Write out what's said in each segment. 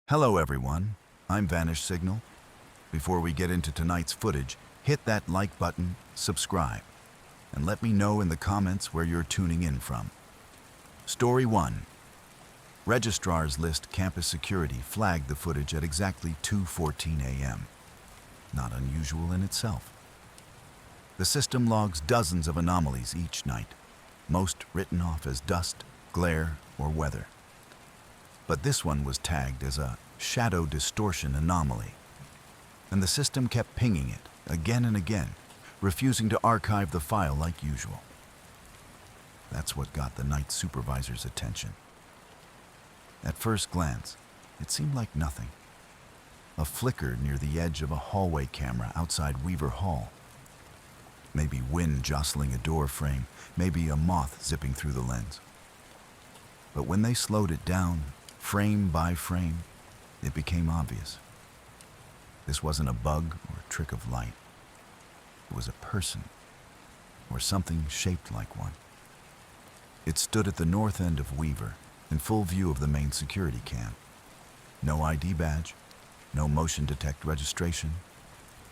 Hello everyone, I'm Vanish Signal. Before we get into tonight's footage, hit that like button, subscribe, and let me know in the comments where you're tuning in from. Story 1. Registrars list campus security flagged the footage at exactly 2:14 a.m. Not unusual in itself. The system logs dozens of anomalies each night, most written off as dust, glare, or weather. But this one was tagged as a shadow distortion anomaly, and the system kept pinging it again and again, refusing to archive the file like usual. That's what got the night supervisor's attention. At first glance, it seemed like nothing. A flicker near the edge of a hallway camera outside Weaver Hall. Maybe wind jostling a door frame, maybe a moth zipping through the lens. But when they slowed it down, frame by frame, it became obvious. This wasn't a bug or a trick of light. It was a person, or something shaped like one. It stood at the north end of Weaver, in full view of the main security cam. No ID badge, no motion detect registration,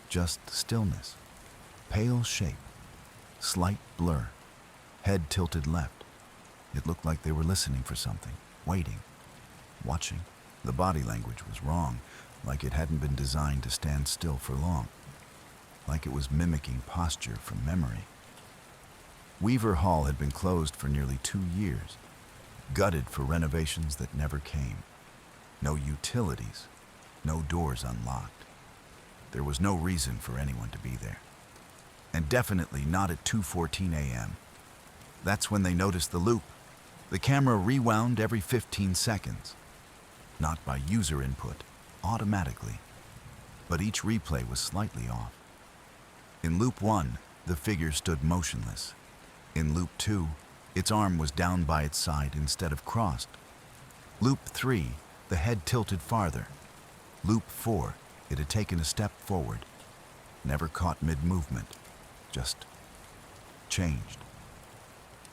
just stillness. Pale shape, slight blur, head tilted left. It looked like they were listening for something, waiting, watching. The body language was wrong, like it hadn't been designed to stand still for long, like it was mimicking posture from memory. Weaver Hall had been closed for nearly 2 years, gutted for renovations that never came. No utilities, no doors unlocked. There was no reason for anyone to be there. And definitely not at 2:14 a.m. That's when they noticed the loop. The camera rewound every 15 seconds. Not by user input, automatically. But each replay was slightly off. In loop 1, the figure stood motionless. In loop 2, its arm was down by its side instead of crossed. Loop 3, the head tilted farther. Loop 4, it had taken a step forward. Never caught mid-movement, just changed.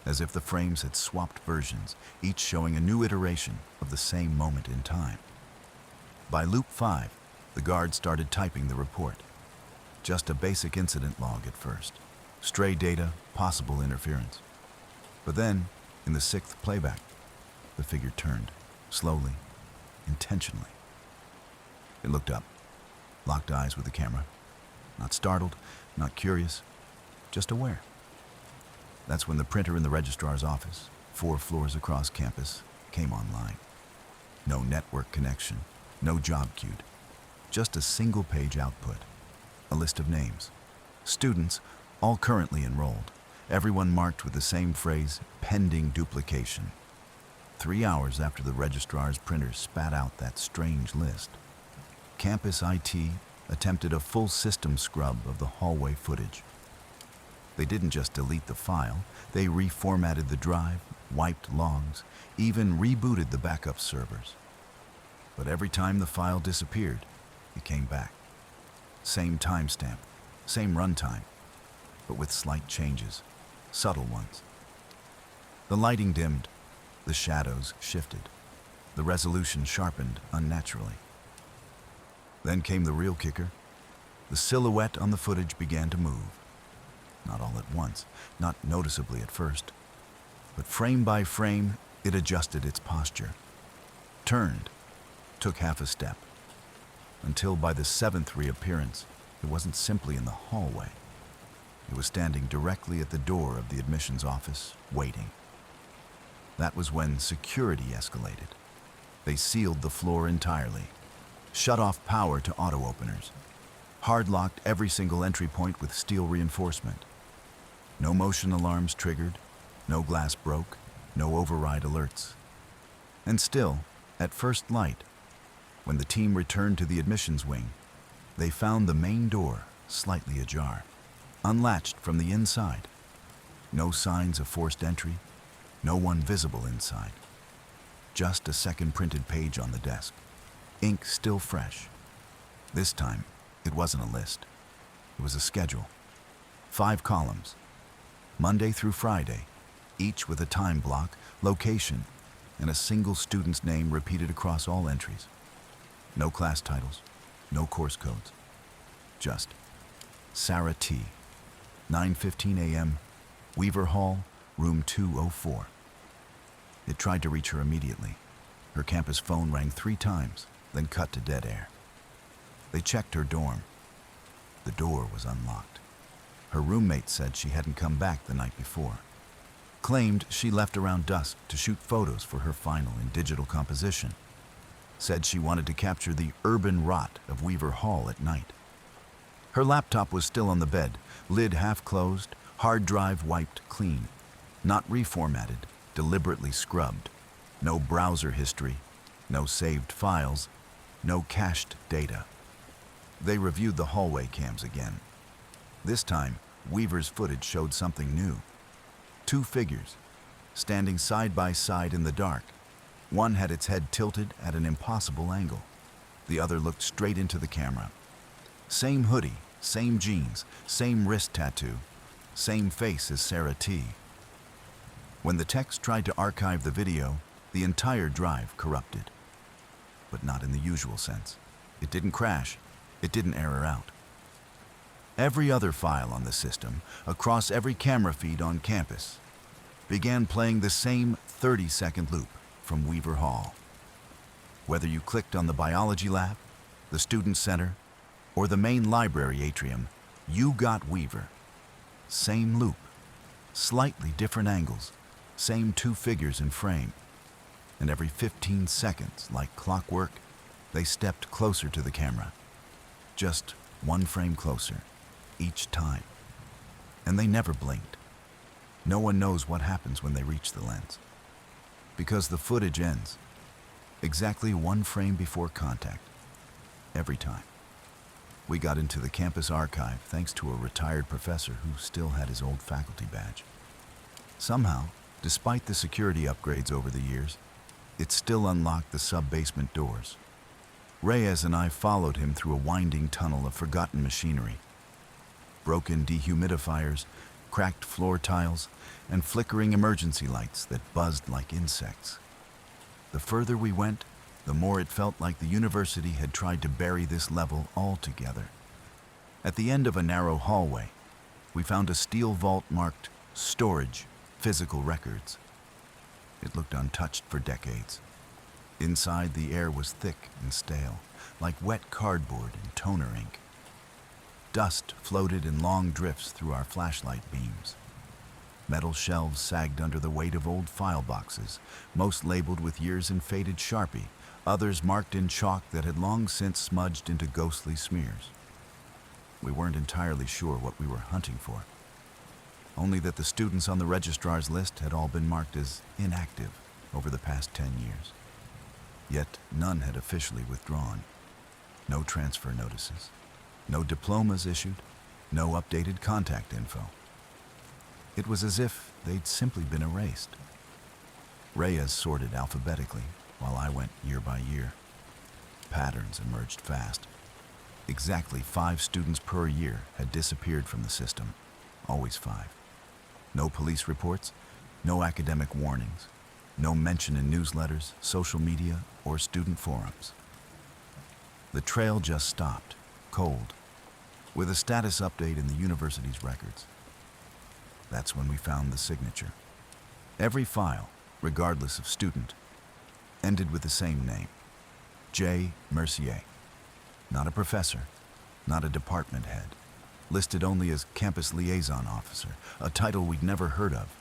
As if the frames had swapped versions, each showing a new iteration of the same moment in time. By loop 5, the guard started typing the report. Just a basic incident log at first. Stray data, possible interference. But then, in the 6th playback, the figure turned, slowly, intentionally. It looked up, locked eyes with the camera. Not startled, not curious, just aware. That's when the printer in the registrar's office, 4 floors across campus, came online. No network connection, no job queued, just a single-page output. A list of names. Students, all currently enrolled, everyone marked with the same phrase, pending duplication. 3 hours after the registrar's printer spat out that strange list, campus IT attempted a full system scrub of the hallway footage. They didn't just delete the file, they reformatted the drive, wiped logs, even rebooted the backup servers. But every time the file disappeared, it came back. Same timestamp, same runtime, but with slight changes, subtle ones. The lighting dimmed, the shadows shifted, the resolution sharpened unnaturally. Then came the real kicker. The silhouette on the footage began to move. Not all at once, not noticeably at first, but frame by frame, it adjusted its posture. Turned, took half a step, until by the 7th reappearance, it wasn't simply in the hallway. It was standing directly at the door of the admissions office, waiting. That was when security escalated. They sealed the floor entirely, shut off power to auto-openers, hard-locked every single entry point with steel reinforcement. No motion alarms triggered, no glass broke, no override alerts. And still, at first light, when the team returned to the admissions wing, they found the main door slightly ajar, unlatched from the inside. No signs of forced entry, no one visible inside. Just a second printed page on the desk, ink still fresh. This time, it wasn't a list. It was a schedule. 5 columns, Monday through Friday, each with a time block, location, and a single student's name repeated across all entries. No class titles, no course codes. Just Sarah T. 9:15 a.m., Weaver Hall, room 204. It tried to reach her immediately. Her campus phone rang 3 times, then cut to dead air. They checked her dorm. The door was unlocked. Her roommate said she hadn't come back the night before. Claimed she left around dusk to shoot photos for her final in digital composition. Said she wanted to capture the urban rot of Weaver Hall at night. Her laptop was still on the bed, lid half closed, hard drive wiped clean. Not reformatted, deliberately scrubbed. No browser history, no saved files, no cached data. They reviewed the hallway cams again. This time, Weaver's footage showed something new. 2 figures, standing side by side in the dark. One had its head tilted at an impossible angle. The other looked straight into the camera. Same hoodie, same jeans, same wrist tattoo, same face as Sarah T. When the techs tried to archive the video, the entire drive corrupted. But not in the usual sense. It didn't crash. It didn't error out. Every other file on the system, across every camera feed on campus, began playing the same 30-second loop from Weaver Hall. Whether you clicked on the biology lab, the student center, or the main library atrium, you got Weaver. Same loop, slightly different angles, same 2 figures in frame. And every 15 seconds, like clockwork, they stepped closer to the camera. Just 1 frame closer, each time. And they never blinked. No one knows what happens when they reach the lens. Because the footage ends exactly 1 frame before contact, every time. We got into the campus archive thanks to a retired professor who still had his old faculty badge. Somehow, despite the security upgrades over the years, it still unlocked the sub-basement doors. Reyes and I followed him through a winding tunnel of forgotten machinery. Broken dehumidifiers, cracked floor tiles, and flickering emergency lights that buzzed like insects. The further we went, the more it felt like the university had tried to bury this level altogether. At the end of a narrow hallway, we found a steel vault marked Storage, Physical Records. It looked untouched for decades. Inside, the air was thick and stale, like wet cardboard and toner ink. Dust floated in long drifts through our flashlight beams. Metal shelves sagged under the weight of old file boxes, most labeled with years in faded Sharpie, others marked in chalk that had long since smudged into ghostly smears. We weren't entirely sure what we were hunting for, only that the students on the registrar's list had all been marked as inactive over the past 10 years. Yet none had officially withdrawn. No transfer notices, no diplomas issued, no updated contact info. It was as if they'd simply been erased. Reyes sorted alphabetically, while I went year by year. Patterns emerged fast. Exactly 5 students per year had disappeared from the system, always 5. No police reports, no academic warnings, no mention in newsletters, social media, or student forums. The trail just stopped, cold, with a status update in the university's records. That's when we found the signature. Every file, regardless of student, ended with the same name, J. Mercier. Not a professor, not a department head, listed only as campus liaison officer, a title we'd never heard of,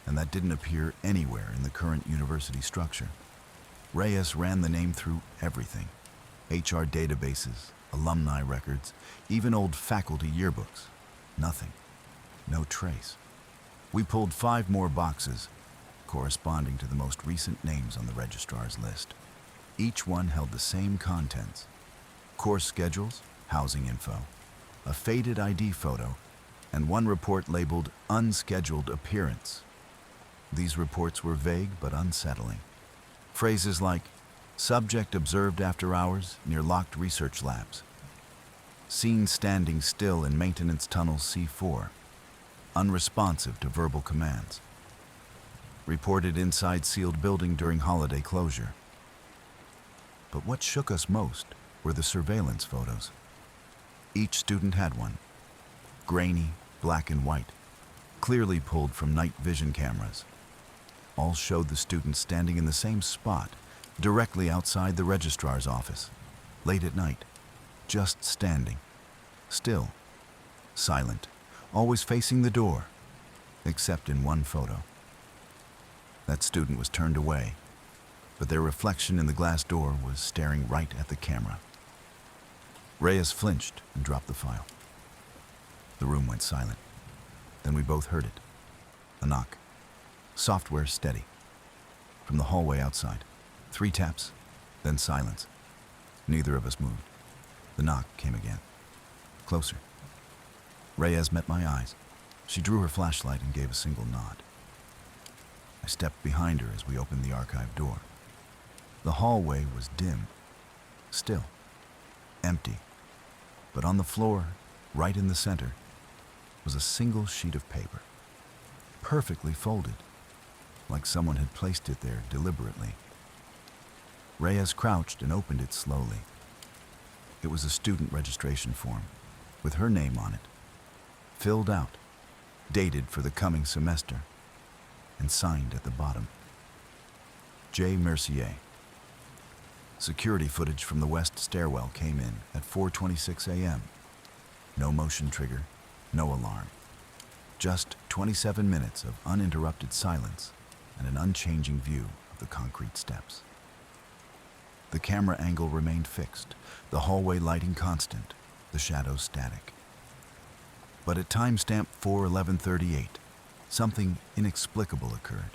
and that didn't appear anywhere in the current university structure. Reyes ran the name through everything: HR databases, alumni records, even old faculty yearbooks. Nothing. No trace. We pulled 5 more boxes, corresponding to the most recent names on the registrar's list. Each one held the same contents: course schedules, housing info, a faded ID photo, and one report labeled unscheduled appearance. These reports were vague but unsettling. Phrases like subject observed after hours near locked research labs, seen standing still in maintenance tunnel C4, unresponsive to verbal commands, reported inside sealed building during holiday closure. But what shook us most were the surveillance photos. Each student had one, grainy, black and white, clearly pulled from night vision cameras. All showed the students standing in the same spot, directly outside the registrar's office, late at night, just standing, still, silent, always facing the door, except in one photo. That student was turned away, but their reflection in the glass door was staring right at the camera. Reyes flinched and dropped the file. The room went silent. Then we both heard it. A knock. Software steady. From the hallway outside. 3 taps, then silence. Neither of us moved. The knock came again. Closer. Reyes met my eyes. She drew her flashlight and gave a single nod. I stepped behind her as we opened the archive door. The hallway was dim, still, empty, but on the floor, right in the center, was a single sheet of paper, perfectly folded, like someone had placed it there deliberately. Reyes crouched and opened it slowly. It was a student registration form, with her name on it, filled out, dated for the coming semester, and signed at the bottom. J. Mercier. Security footage from the west stairwell came in at 4:26 a.m. No motion trigger, no alarm. Just 27 minutes of uninterrupted silence and an unchanging view of the concrete steps. The camera angle remained fixed, the hallway lighting constant, the shadows static. But at timestamp 4:11:38, something inexplicable occurred.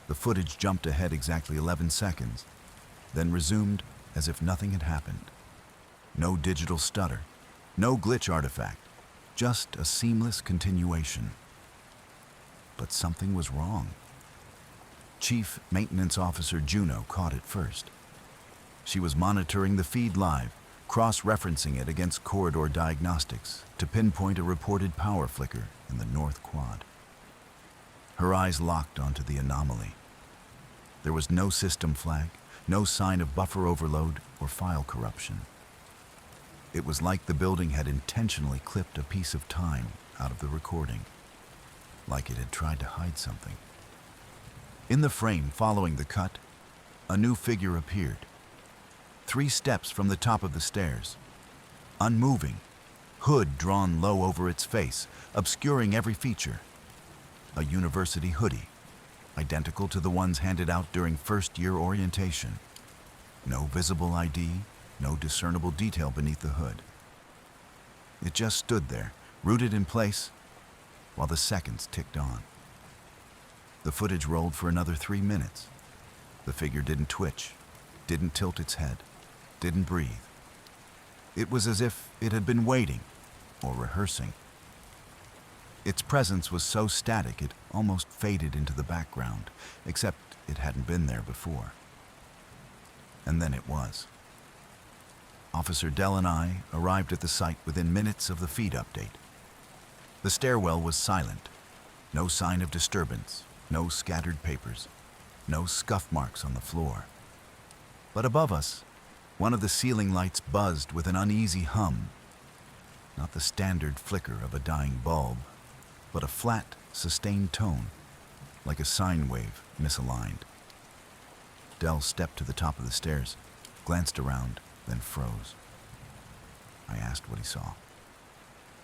The footage jumped ahead exactly 11 seconds, then resumed as if nothing had happened. No digital stutter, no glitch artifact, just a seamless continuation. But something was wrong. Chief Maintenance Officer Juno caught it first. She was monitoring the feed live, cross-referencing it against corridor diagnostics to pinpoint a reported power flicker in the north quad. Her eyes locked onto the anomaly. There was no system flag, no sign of buffer overload or file corruption. It was like the building had intentionally clipped a piece of time out of the recording, like it had tried to hide something. In the frame following the cut, a new figure appeared. 3 steps from the top of the stairs, unmoving, hood drawn low over its face, obscuring every feature. A university hoodie, identical to the ones handed out during first-year orientation. No visible ID, no discernible detail beneath the hood. It just stood there, rooted in place, while the seconds ticked on. The footage rolled for another 3 minutes. The figure didn't twitch, didn't tilt its head, didn't breathe. It was as if it had been waiting or rehearsing. Its presence was so static it almost faded into the background, except it hadn't been there before. And then it was. Officer Dell and I arrived at the site within minutes of the feed update. The stairwell was silent. No sign of disturbance, no scattered papers, no scuff marks on the floor. But above us, one of the ceiling lights buzzed with an uneasy hum. Not the standard flicker of a dying bulb, but a flat, sustained tone, like a sine wave misaligned. Dell stepped to the top of the stairs, glanced around, then froze. I asked what he saw.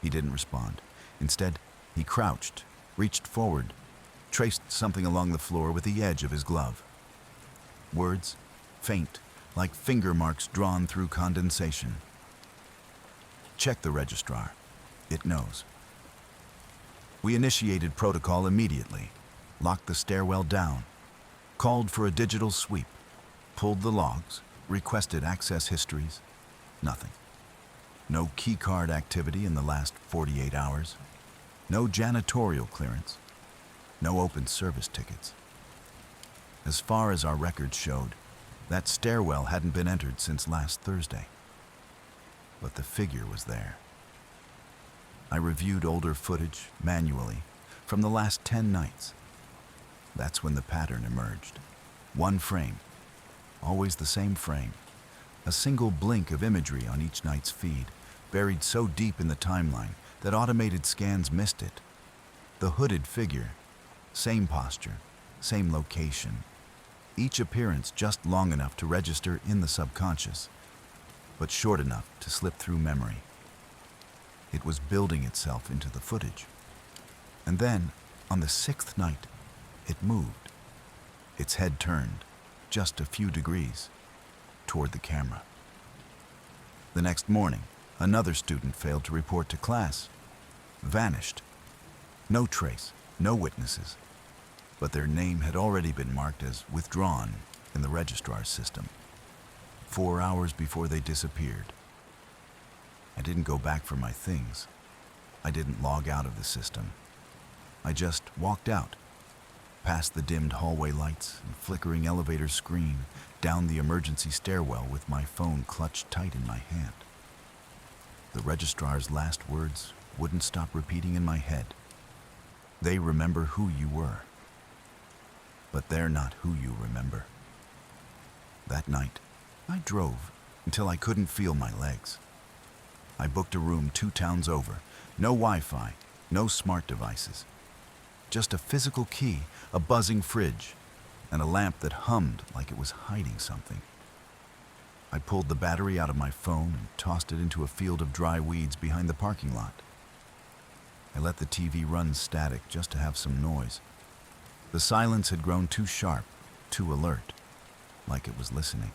He didn't respond. Instead, he crouched, reached forward, traced something along the floor with the edge of his glove. Words, faint, like finger marks drawn through condensation. Check the registrar. It knows. We initiated protocol immediately, locked the stairwell down, called for a digital sweep, pulled the logs, requested access histories. Nothing. No keycard activity in the last 48 hours. No janitorial clearance. No open service tickets. As far as our records showed, that stairwell hadn't been entered since last Thursday. But the figure was there. I reviewed older footage manually from the last 10 nights. That's when the pattern emerged. One frame, always the same frame, a single blink of imagery on each night's feed, buried so deep in the timeline that automated scans missed it. The hooded figure, same posture, same location, each appearance just long enough to register in the subconscious, but short enough to slip through memory. It was building itself into the footage. And then, on the sixth night, it moved. Its head turned, just a few degrees, toward the camera. The next morning, another student failed to report to class. Vanished. No trace, no witnesses. But their name had already been marked as withdrawn in the registrar's system. 4 hours before they disappeared. I didn't go back for my things. I didn't log out of the system. I just walked out, past the dimmed hallway lights and flickering elevator screen, down the emergency stairwell with my phone clutched tight in my hand. The registrar's last words wouldn't stop repeating in my head. They remember who you were, but they're not who you remember. That night, I drove until I couldn't feel my legs. I booked a room 2 towns over, no Wi-Fi, no smart devices. Just a physical key, a buzzing fridge, and a lamp that hummed like it was hiding something. I pulled the battery out of my phone and tossed it into a field of dry weeds behind the parking lot. I let the TV run static just to have some noise. The silence had grown too sharp, too alert, like it was listening.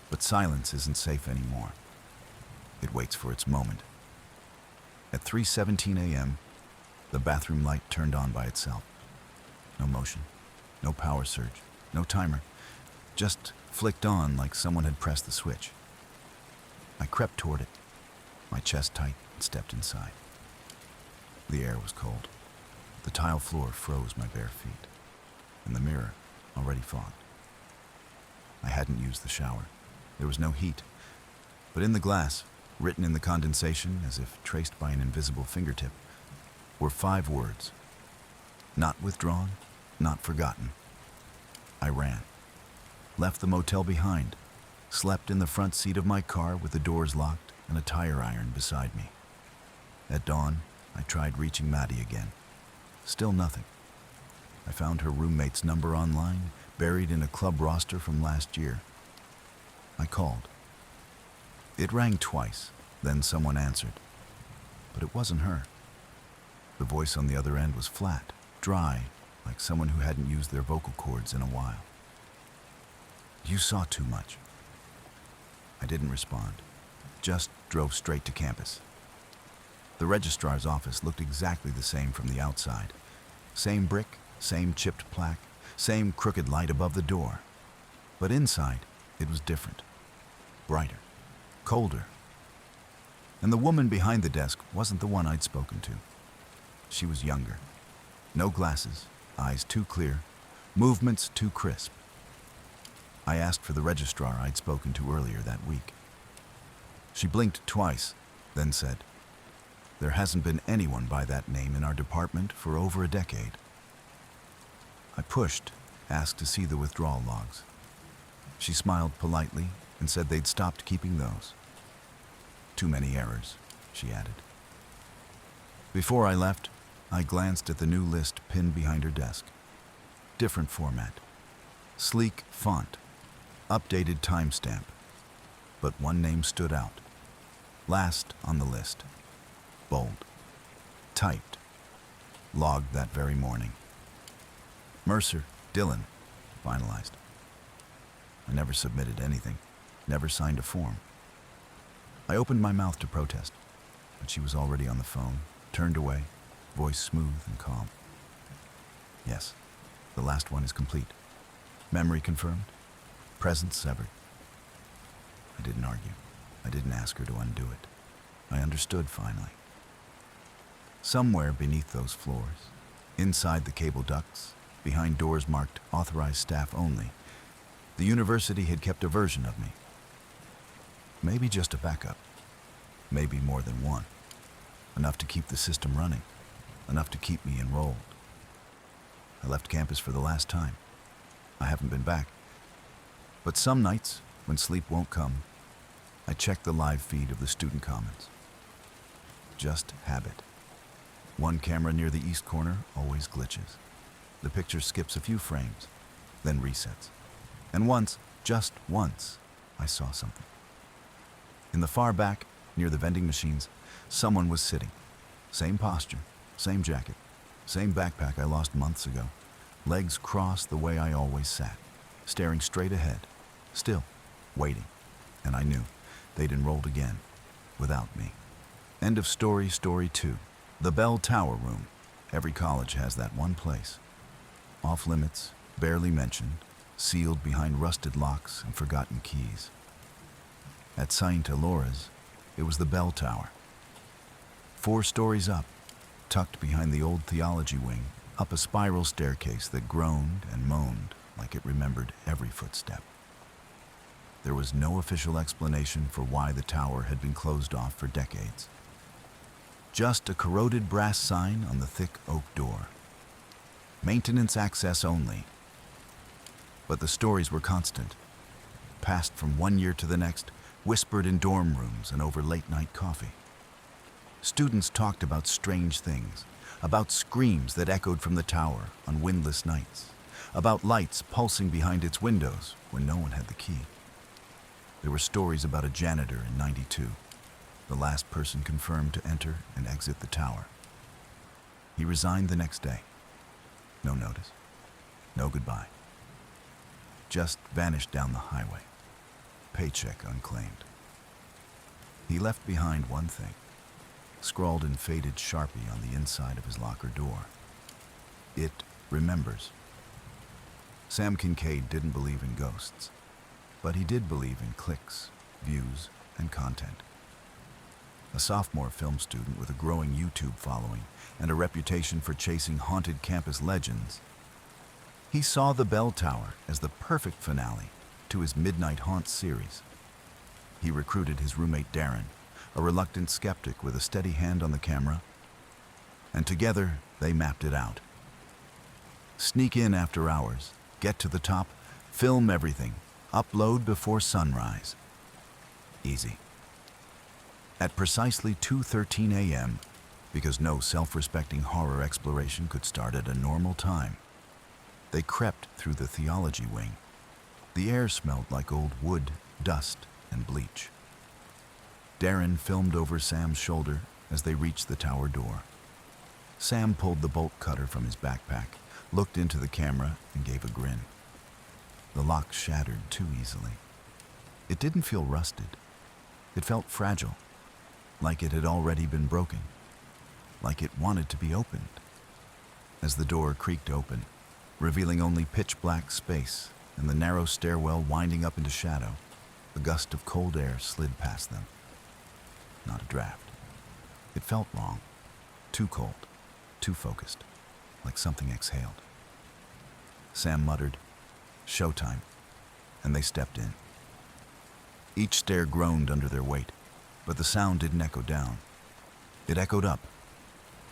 But silence isn't safe anymore. It waits for its moment. At 3:17 a.m., the bathroom light turned on by itself. No motion, no power surge, no timer, just flicked on like someone had pressed the switch. I crept toward it, my chest tight, and stepped inside. The air was cold. The tile floor froze my bare feet, and the mirror already fogged. I hadn't used the shower. There was no heat, but in the glass, written in the condensation as if traced by an invisible fingertip, were 5 words. Not withdrawn, not forgotten. I ran, left the motel behind, slept in the front seat of my car with the doors locked and a tire iron beside me. At dawn, I tried reaching Maddie again. Still nothing. I found her roommate's number online, buried in a club roster from last year. I called. It rang twice, then someone answered. But it wasn't her. The voice on the other end was flat, dry, like someone who hadn't used their vocal cords in a while. You saw too much. I didn't respond, just drove straight to campus. The registrar's office looked exactly the same from the outside. Same brick, same chipped plaque, same crooked light above the door. But inside, it was different. Brighter, colder. And the woman behind the desk wasn't the one I'd spoken to. She was younger. No glasses, eyes too clear, movements too crisp. I asked for the registrar I'd spoken to earlier that week. She blinked twice, then said, "There hasn't been anyone by that name in our department for over a decade." I pushed, asked to see the withdrawal logs. She smiled politely and said they'd stopped keeping those. "Too many errors," she added. Before I left, I glanced at the new list pinned behind her desk. Different format. Sleek font. Updated timestamp. But one name stood out. Last on the list. Bold. Typed. Logged that very morning. Mercer, Dylan, finalized. I never submitted anything, never signed a form. I opened my mouth to protest, but she was already on the phone, turned away, voice smooth and calm. "Yes, the last one is complete. Memory confirmed. Presence severed." I didn't argue. I didn't ask her to undo it. I understood finally. Somewhere beneath those floors, inside the cable ducts, behind doors marked authorized staff only, the university had kept a version of me. Maybe just a backup. Maybe more than one. Enough to keep the system running. Enough to keep me enrolled. I left campus for the last time. I haven't been back. But some nights, when sleep won't come, I check the live feed of the student comments. Just habit. One camera near the east corner always glitches. The picture skips a few frames, then resets. And once, just once, I saw something. In the far back, near the vending machines, someone was sitting. Same posture, same jacket, same backpack I lost months ago. Legs crossed the way I always sat, staring straight ahead, still, waiting. And I knew they'd enrolled again, without me. End of story, story 2. The Bell Tower Room. Every college has that one place. Off limits, barely mentioned, sealed behind rusted locks and forgotten keys. At Saint Alora's, it was the Bell Tower. 4 stories up, tucked behind the old theology wing, up a spiral staircase that groaned and moaned like it remembered every footstep. There was no official explanation for why the tower had been closed off for decades. Just a corroded brass sign on the thick oak door. Maintenance access only. But the stories were constant, passed from one year to the next, whispered in dorm rooms and over late-night coffee. Students talked about strange things, about screams that echoed from the tower on windless nights, about lights pulsing behind its windows when no one had the key. There were stories about a janitor in '92, the last person confirmed to enter and exit the tower. He resigned the next day. No notice, no goodbye. Just vanished down the highway, paycheck unclaimed. He left behind one thing, scrawled in faded Sharpie on the inside of his locker door. It remembers. Sam Kincaid didn't believe in ghosts, but he did believe in clicks, views, and content. A sophomore film student with a growing YouTube following and a reputation for chasing haunted campus legends, he saw the Bell Tower as the perfect finale to his Midnight Haunt series. He recruited his roommate Darren, a reluctant skeptic with a steady hand on the camera, and together they mapped it out. Sneak in after hours, get to the top, film everything, upload before sunrise. Easy. At precisely 2:13 a.m., because no self-respecting horror exploration could start at a normal time, they crept through the theology wing. The air smelled like old wood, dust, and bleach. Darren filmed over Sam's shoulder as they reached the tower door. Sam pulled the bolt cutter from his backpack, looked into the camera, and gave a grin. The lock shattered too easily. It didn't feel rusted. It felt fragile, like it had already been broken, like it wanted to be opened. As the door creaked open, revealing only pitch-black space and the narrow stairwell winding up into shadow, a gust of cold air slid past them. Not a draft. It felt wrong. Too cold. Too focused. Like something exhaled. Sam muttered, "Showtime," and they stepped in. Each stair groaned under their weight, but the sound didn't echo down. It echoed up,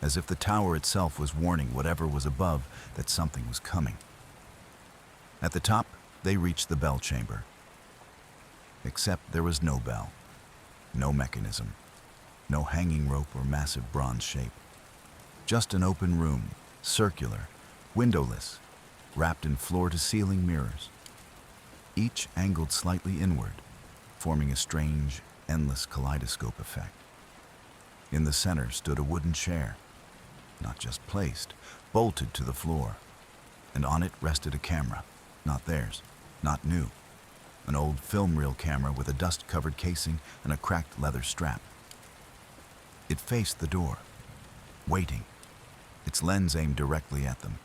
as if the tower itself was warning whatever was above that something was coming. At the top, they reached the bell chamber. Except there was no bell, no mechanism, no hanging rope or massive bronze shape. Just an open room, circular, windowless, wrapped in floor-to-ceiling mirrors, each angled slightly inward, forming a strange, endless kaleidoscope effect. In the center stood a wooden chair, not just placed, bolted to the floor, and on it rested a camera, not theirs, not new, an old film reel camera with a dust-covered casing and a cracked leather strap. It faced the door, waiting, its lens aimed directly at them.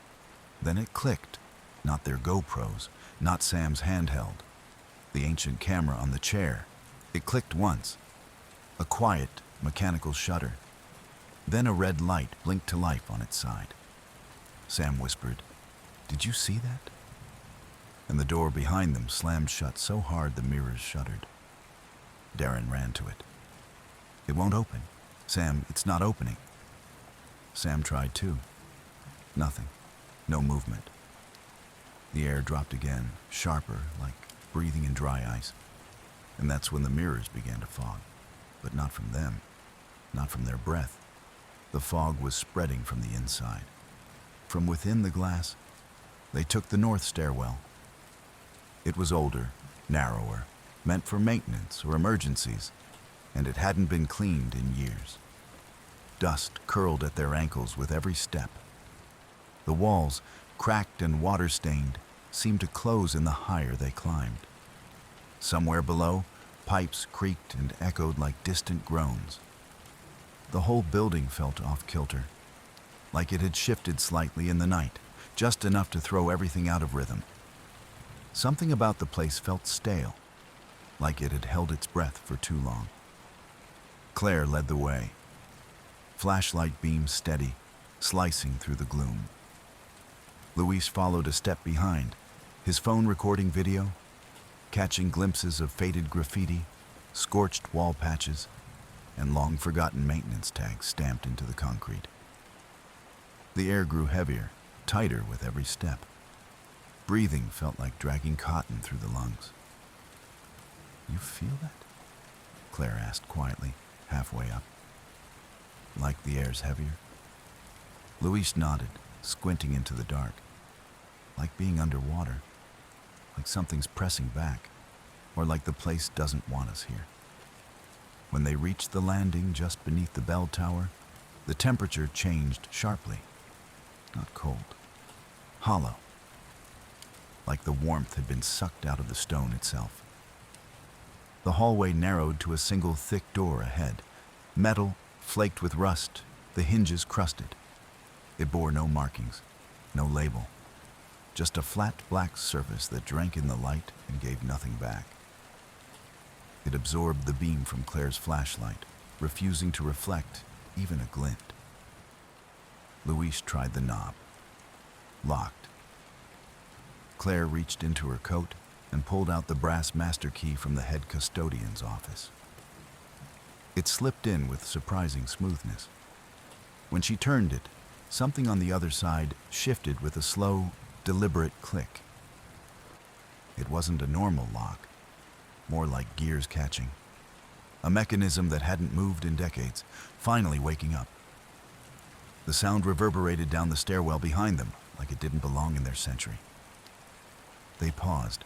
Then it clicked, not their GoPros, not Sam's handheld, the ancient camera on the chair. It clicked once, a quiet, mechanical shutter. Then a red light blinked to life on its side. Sam whispered, "Did you see that?" And the door behind them slammed shut so hard the mirrors shuddered. Darren ran to it. "It won't open. Sam, it's not opening." Sam tried too. Nothing. No movement. The air dropped again, sharper, like breathing in dry ice. And that's when the mirrors began to fog. But not from them, not from their breath. The fog was spreading from the inside. From within the glass, they took the north stairwell. It was older, narrower, meant for maintenance or emergencies, and it hadn't been cleaned in years. Dust curled at their ankles with every step. The walls, cracked and water-stained, seemed to close in the higher they climbed. Somewhere below, pipes creaked and echoed like distant groans. The whole building felt off-kilter, like it had shifted slightly in the night, just enough to throw everything out of rhythm. Something about the place felt stale, like it had held its breath for too long. Claire led the way, flashlight beam steady, slicing through the gloom. Luis followed a step behind, his phone recording video, catching glimpses of faded graffiti, scorched wall patches, and long-forgotten maintenance tags stamped into the concrete. The air grew heavier, tighter with every step. Breathing felt like dragging cotton through the lungs. "You feel that?" Claire asked quietly, halfway up. "Like the air's heavier?" Luis nodded, squinting into the dark. "Like being underwater. Like something's pressing back, or like the place doesn't want us here." When they reached the landing just beneath the bell tower, the temperature changed sharply. Not cold, hollow, like the warmth had been sucked out of the stone itself. The hallway narrowed to a single thick door ahead, metal flaked with rust, the hinges crusted. It bore no markings, no label, just a flat black surface that drank in the light and gave nothing back. It absorbed the beam from Claire's flashlight, refusing to reflect even a glint. Luis tried the knob. Locked. Claire reached into her coat and pulled out the brass master key from the head custodian's office. It slipped in with surprising smoothness. When she turned it, something on the other side shifted with a slow, deliberate click. It wasn't a normal lock, more like gears catching. A mechanism that hadn't moved in decades, finally waking up. The sound reverberated down the stairwell behind them, like it didn't belong in their century. They paused.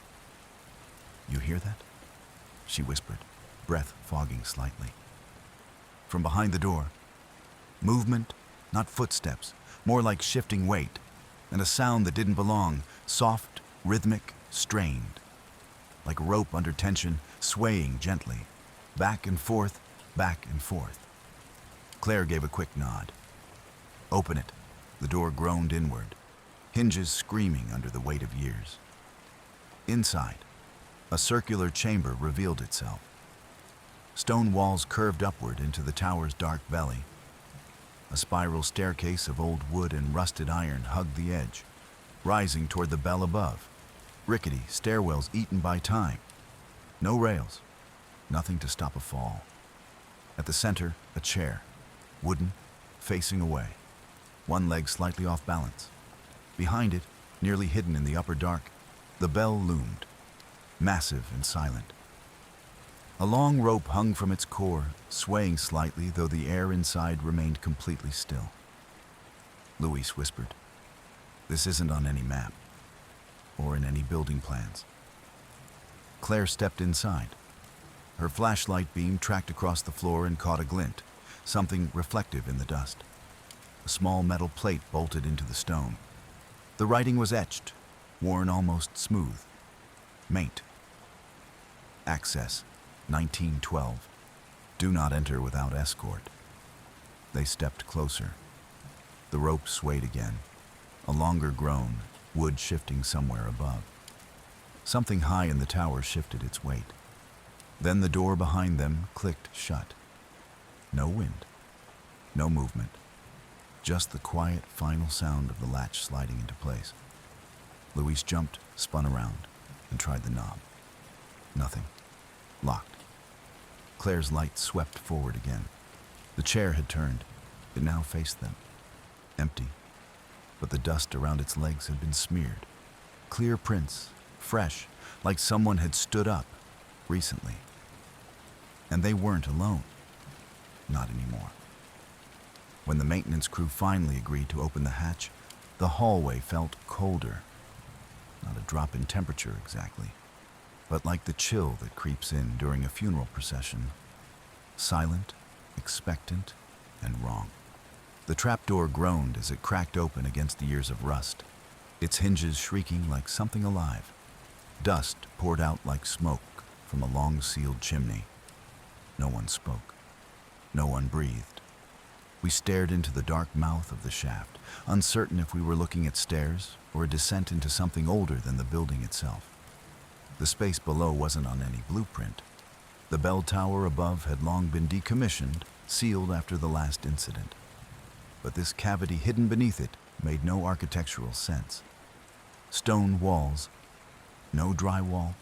"You hear that?" she whispered, breath fogging slightly. From behind the door, movement, not footsteps, more like shifting weight, and a sound that didn't belong, soft, rhythmic, strained. Like rope under tension, swaying gently, back and forth, back and forth. Claire gave a quick nod. "Open it." The door groaned inward, hinges screaming under the weight of years. Inside, a circular chamber revealed itself. Stone walls curved upward into the tower's dark belly. A spiral staircase of old wood and rusted iron hugged the edge, rising toward the bell above. Rickety stairwells eaten by time. No rails, nothing to stop a fall. At the center, a chair, wooden, facing away, one leg slightly off balance. Behind it, nearly hidden in the upper dark, the bell loomed, massive and silent. A long rope hung from its core, swaying slightly, though the air inside remained completely still. Luis whispered, "This isn't on any map, or in any building plans." Claire stepped inside. Her flashlight beam tracked across the floor and caught a glint, something reflective in the dust. A small metal plate bolted into the stone. The writing was etched, worn almost smooth. Mate. Access, 1912. Do not enter without escort. They stepped closer. The rope swayed again, a longer groan, wood shifting somewhere above. Something high in the tower shifted its weight. Then the door behind them clicked shut. No wind, no movement, just the quiet final sound of the latch sliding into place. Luis jumped, spun around, and tried the knob. Nothing. Locked. Claire's light swept forward again. The chair had turned. It now faced them. Empty, but the dust around its legs had been smeared. Clear prints, fresh, like someone had stood up recently. And they weren't alone. Not anymore. When the maintenance crew finally agreed to open the hatch, the hallway felt colder. Not a drop in temperature exactly, but like the chill that creeps in during a funeral procession. Silent, expectant, and wrong. The trapdoor groaned as it cracked open against the years of rust, its hinges shrieking like something alive. Dust poured out like smoke from a long-sealed chimney. No one spoke. No one breathed. We stared into the dark mouth of the shaft, uncertain if we were looking at stairs or a descent into something older than the building itself. The space below wasn't on any blueprint. The bell tower above had long been decommissioned, sealed after the last incident. But this cavity hidden beneath it made no architectural sense. Stone walls, no drywall,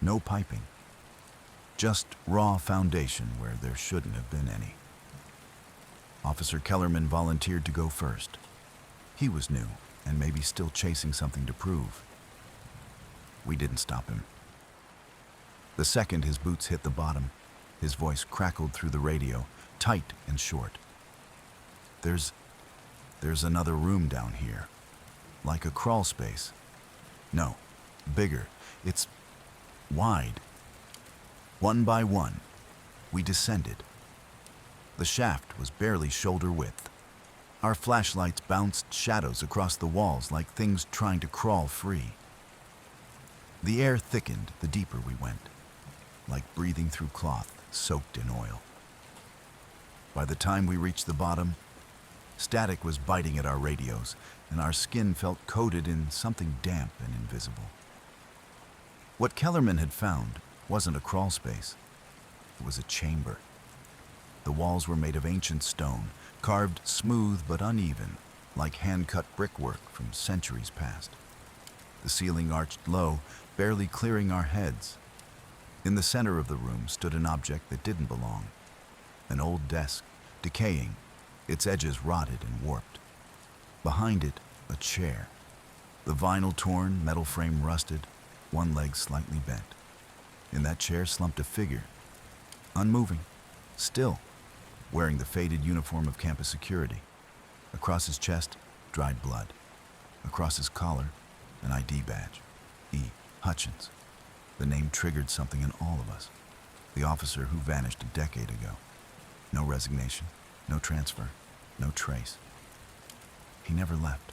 no piping. Just raw foundation where there shouldn't have been any. Officer Kellerman volunteered to go first. He was new and maybe still chasing something to prove. We didn't stop him. The second his boots hit the bottom, his voice crackled through the radio, tight and short. There's another room down here, like a crawl space. No, bigger. It's wide. One by one, we descended. The shaft was barely shoulder width. Our flashlights bounced shadows across the walls like things trying to crawl free. The air thickened the deeper we went, like breathing through cloth soaked in oil. By the time we reached the bottom, static was biting at our radios, and our skin felt coated in something damp and invisible. What Kellerman had found wasn't a crawl space. It was a chamber. The walls were made of ancient stone, carved smooth but uneven, like hand-cut brickwork from centuries past. The ceiling arched low, barely clearing our heads. In the center of the room stood an object that didn't belong. An old desk, decaying, its edges rotted and warped. Behind it, a chair. The vinyl torn, metal frame rusted, one leg slightly bent. In that chair slumped a figure, unmoving, still, wearing the faded uniform of campus security. Across his chest, dried blood. Across his collar, an ID badge. E. Hutchins. The name triggered something in all of us. The officer who vanished a decade ago. No resignation, no transfer, no trace. He never left,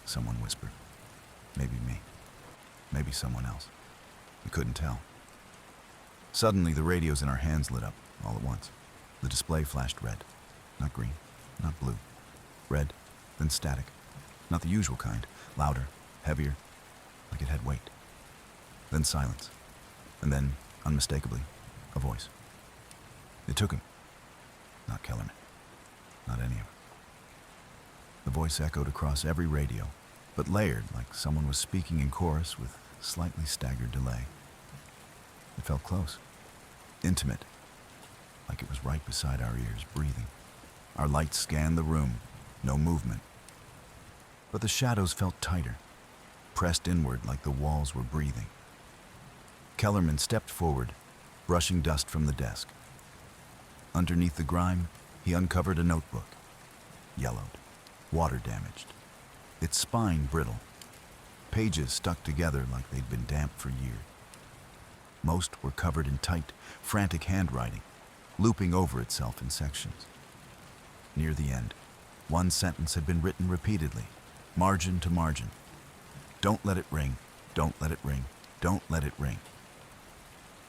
someone whispered. Maybe me. Maybe someone else. We couldn't tell. Suddenly, the radios in our hands lit up, all at once. The display flashed red. Not green, not blue. Red, then static. Not the usual kind. Louder, heavier, like it had weight. Then silence. And then, unmistakably, a voice. It took him. Not Kellerman. Not any of it. The voice echoed across every radio, but layered like someone was speaking in chorus with slightly staggered delay. It felt close. Intimate. Like it was right beside our ears, breathing. Our lights scanned the room. No movement. But the shadows felt tighter, pressed inward like the walls were breathing. Kellerman stepped forward, brushing dust from the desk. Underneath the grime, he uncovered a notebook. Yellowed, water damaged. Its spine brittle. Pages stuck together like they'd been damp for years. Most were covered in tight, frantic handwriting, looping over itself in sections. Near the end, one sentence had been written repeatedly, margin to margin. Don't let it ring, don't let it ring, don't let it ring.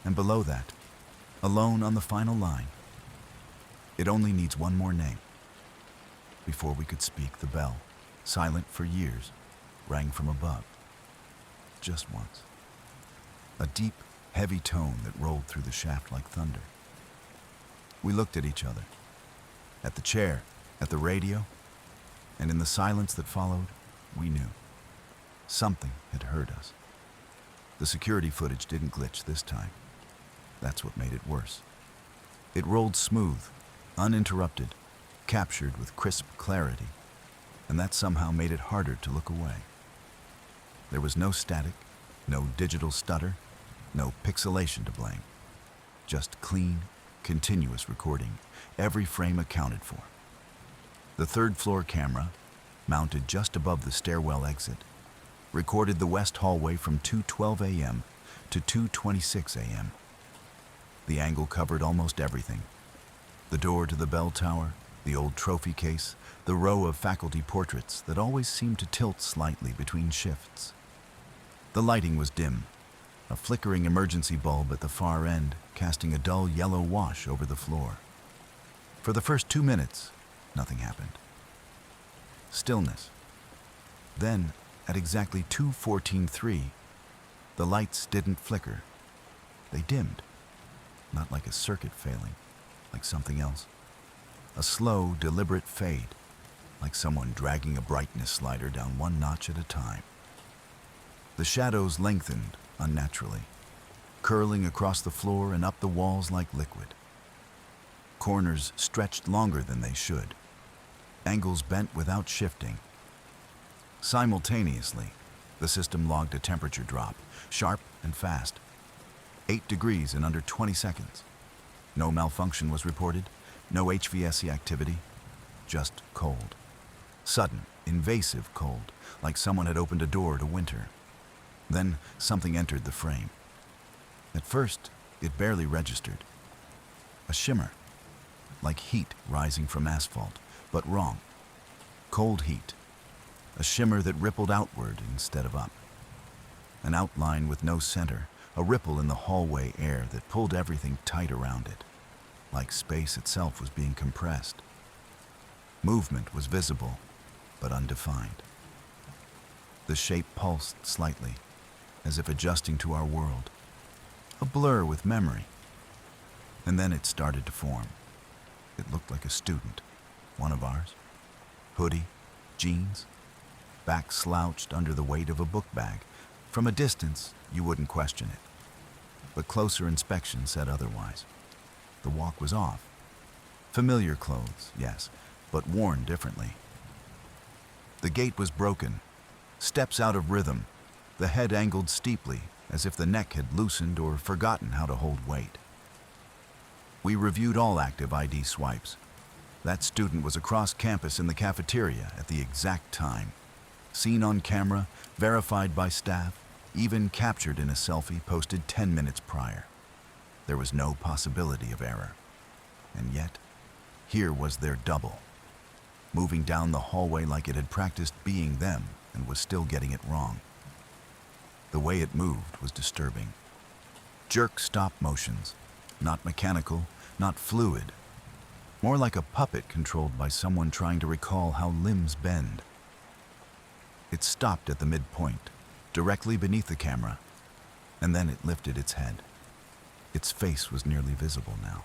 And below that, alone on the final line, it only needs one more name. Before we could speak, the bell, silent for years, rang from above. Just once. A deep, heavy tone that rolled through the shaft like thunder. We looked at each other, at the chair, at the radio, and in the silence that followed, we knew. Something had heard us. The security footage didn't glitch this time. That's what made it worse. It rolled smooth, uninterrupted, captured with crisp clarity, and that somehow made it harder to look away. There was no static, No digital stutter, no pixelation to blame. Just clean, continuous recording, every frame accounted for. The third-floor camera, mounted just above the stairwell exit, recorded the west hallway from 2:12 a.m. to 2:26 a.m. The angle covered almost everything. The door to the bell tower, the old trophy case, the row of faculty portraits that always seemed to tilt slightly between shifts. The lighting was dim, a flickering emergency bulb at the far end casting a dull yellow wash over the floor. For the first 2 minutes, nothing happened. Stillness. Then, at exactly 2:14:03, the lights didn't flicker. They dimmed. Not like a circuit failing, like something else. A slow, deliberate fade, like someone dragging a brightness slider down one notch at a time. The shadows lengthened unnaturally, curling across the floor and up the walls like liquid. Corners stretched longer than they should, angles bent without shifting. Simultaneously, the system logged a temperature drop, sharp and fast. 8 degrees in under 20 seconds. No malfunction was reported, no HVAC activity, just cold. Sudden, invasive cold, like someone had opened a door to winter. Then something entered the frame. At first, it barely registered. A shimmer, like heat rising from asphalt, but wrong. Cold heat. A shimmer that rippled outward instead of up. An outline with no center, a ripple in the hallway air that pulled everything tight around it, like space itself was being compressed. Movement was visible, but undefined. The shape pulsed slightly, as if adjusting to our world, a blur with memory. And then it started to form. It looked like a student, one of ours. Hoodie, jeans, back slouched under the weight of a book bag. From a distance, you wouldn't question it. But closer inspection said otherwise. The walk was off. Familiar clothes, yes, but worn differently. The gait was broken, steps out of rhythm, the head angled steeply, as if the neck had loosened or forgotten how to hold weight. We reviewed all active ID swipes. That student was across campus in the cafeteria at the exact time. Seen on camera, verified by staff, even captured in a selfie posted 10 minutes prior. There was no possibility of error. And yet, here was their double, moving down the hallway like it had practiced being them and was still getting it wrong. The way it moved was disturbing. Jerk stop motions, not mechanical, not fluid. More like a puppet controlled by someone trying to recall how limbs bend. It stopped at the midpoint, directly beneath the camera, and then it lifted its head. Its face was nearly visible now.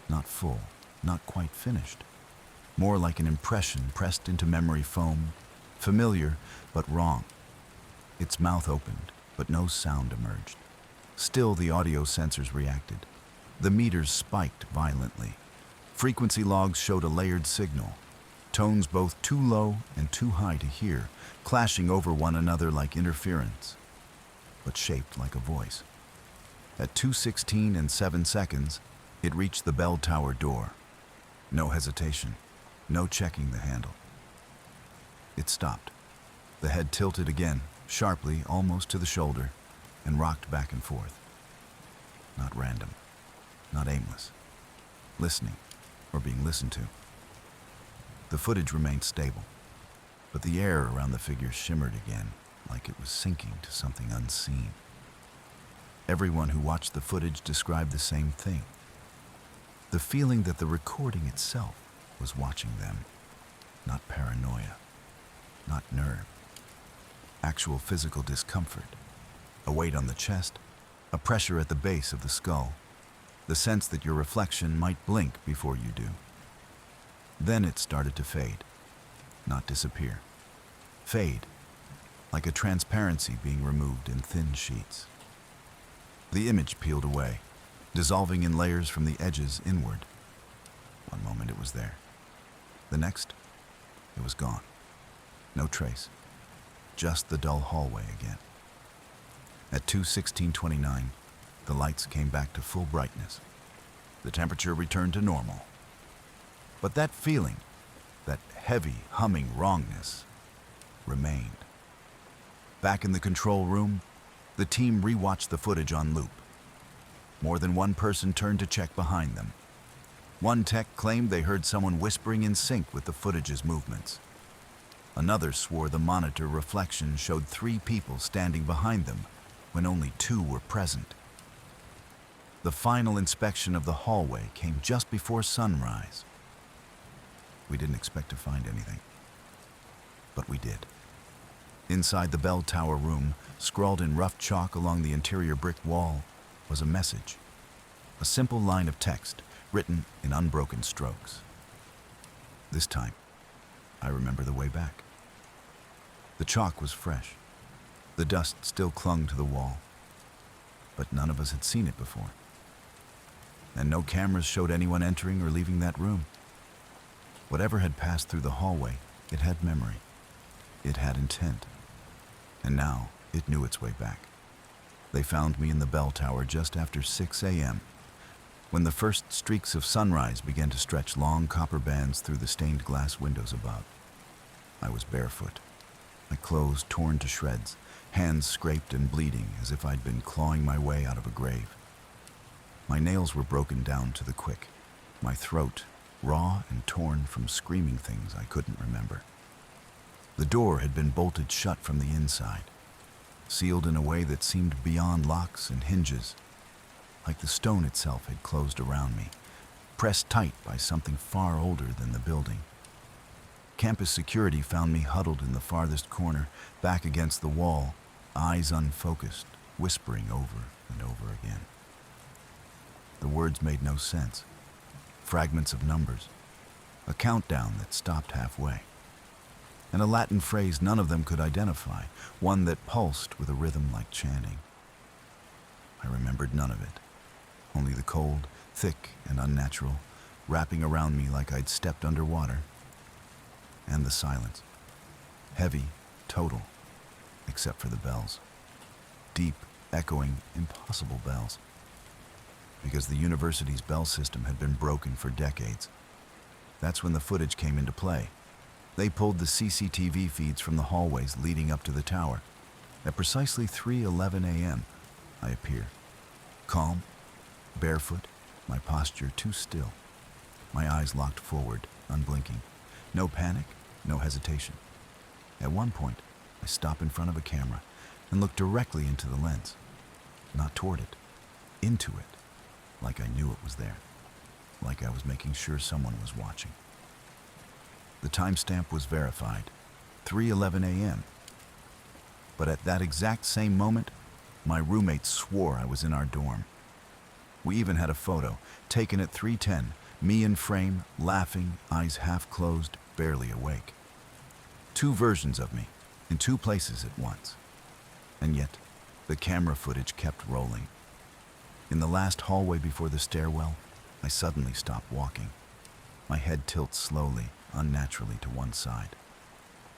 Not full, not quite finished. More like an impression pressed into memory foam, familiar but wrong. Its mouth opened, but no sound emerged. Still, the audio sensors reacted. The meters spiked violently. Frequency logs showed a layered signal, tones both too low and too high to hear, clashing over one another like interference, but shaped like a voice. At 2:16 and 7 seconds, it reached the bell tower door. No hesitation, no checking the handle. It stopped. The head tilted again, sharply, almost to the shoulder, and rocked back and forth. Not random, not aimless. Listening, or being listened to. The footage remained stable, but the air around the figure shimmered again, like it was sinking to something unseen. Everyone who watched the footage described the same thing. The feeling that the recording itself was watching them. Not paranoia, not nerve. Actual physical discomfort. A weight on the chest, a pressure at the base of the skull, the sense that your reflection might blink before you do. Then it started to fade, not disappear. Fade, like a transparency being removed in thin sheets. The image peeled away, dissolving in layers from the edges inward. One moment it was there. The next, it was gone. No trace. Just the dull hallway again. At 2:16:29, the lights came back to full brightness. The temperature returned to normal. But that feeling, that heavy, humming wrongness, remained. Back in the control room, the team rewatched the footage on loop. More than one person turned to check behind them. One tech claimed they heard someone whispering in sync with the footage's movements. Another swore the monitor reflection showed 3 people standing behind them when only 2 were present. The final inspection of the hallway came just before sunrise. We didn't expect to find anything, but we did. Inside the bell tower room, scrawled in rough chalk along the interior brick wall, was a message. A simple line of text, written in unbroken strokes. This time, I remember the way back. The chalk was fresh. The dust still clung to the wall. But none of us had seen it before. And no cameras showed anyone entering or leaving that room. Whatever had passed through the hallway, it had memory. It had intent. And now it knew its way back. They found me in the bell tower just after 6 a.m., when the first streaks of sunrise began to stretch long copper bands through the stained glass windows above. I was barefoot, my clothes torn to shreds, hands scraped and bleeding as if I'd been clawing my way out of a grave. My nails were broken down to the quick, my throat raw and torn from screaming things I couldn't remember. The door had been bolted shut from the inside, sealed in a way that seemed beyond locks and hinges, like the stone itself had closed around me, pressed tight by something far older than the building. Campus security found me huddled in the farthest corner, back against the wall, eyes unfocused, whispering over and over again. The words made no sense. Fragments of numbers, a countdown that stopped halfway, and a Latin phrase none of them could identify, one that pulsed with a rhythm like chanting. I remembered none of it, only the cold, thick and unnatural, wrapping around me like I'd stepped underwater, and the silence, heavy, total, except for the bells. Deep, echoing, impossible bells. Because the university's bell system had been broken for decades. That's when the footage came into play. They pulled the CCTV feeds from the hallways leading up to the tower. At precisely 3:11 a.m., I appear. Calm, barefoot, my posture too still. My eyes locked forward, unblinking. No panic, no hesitation. At one point, I stop in front of a camera and look directly into the lens. Not toward it, into it, like I knew it was there, like I was making sure someone was watching. The timestamp was verified, 3:11 a.m. But at that exact same moment, my roommate swore I was in our dorm. We even had a photo, taken at 3:10, me in frame, laughing, eyes half closed, barely awake. 2 versions of me, in 2 places at once. And yet, the camera footage kept rolling. In the last hallway before the stairwell, I suddenly stop walking. My head tilts slowly, unnaturally to one side.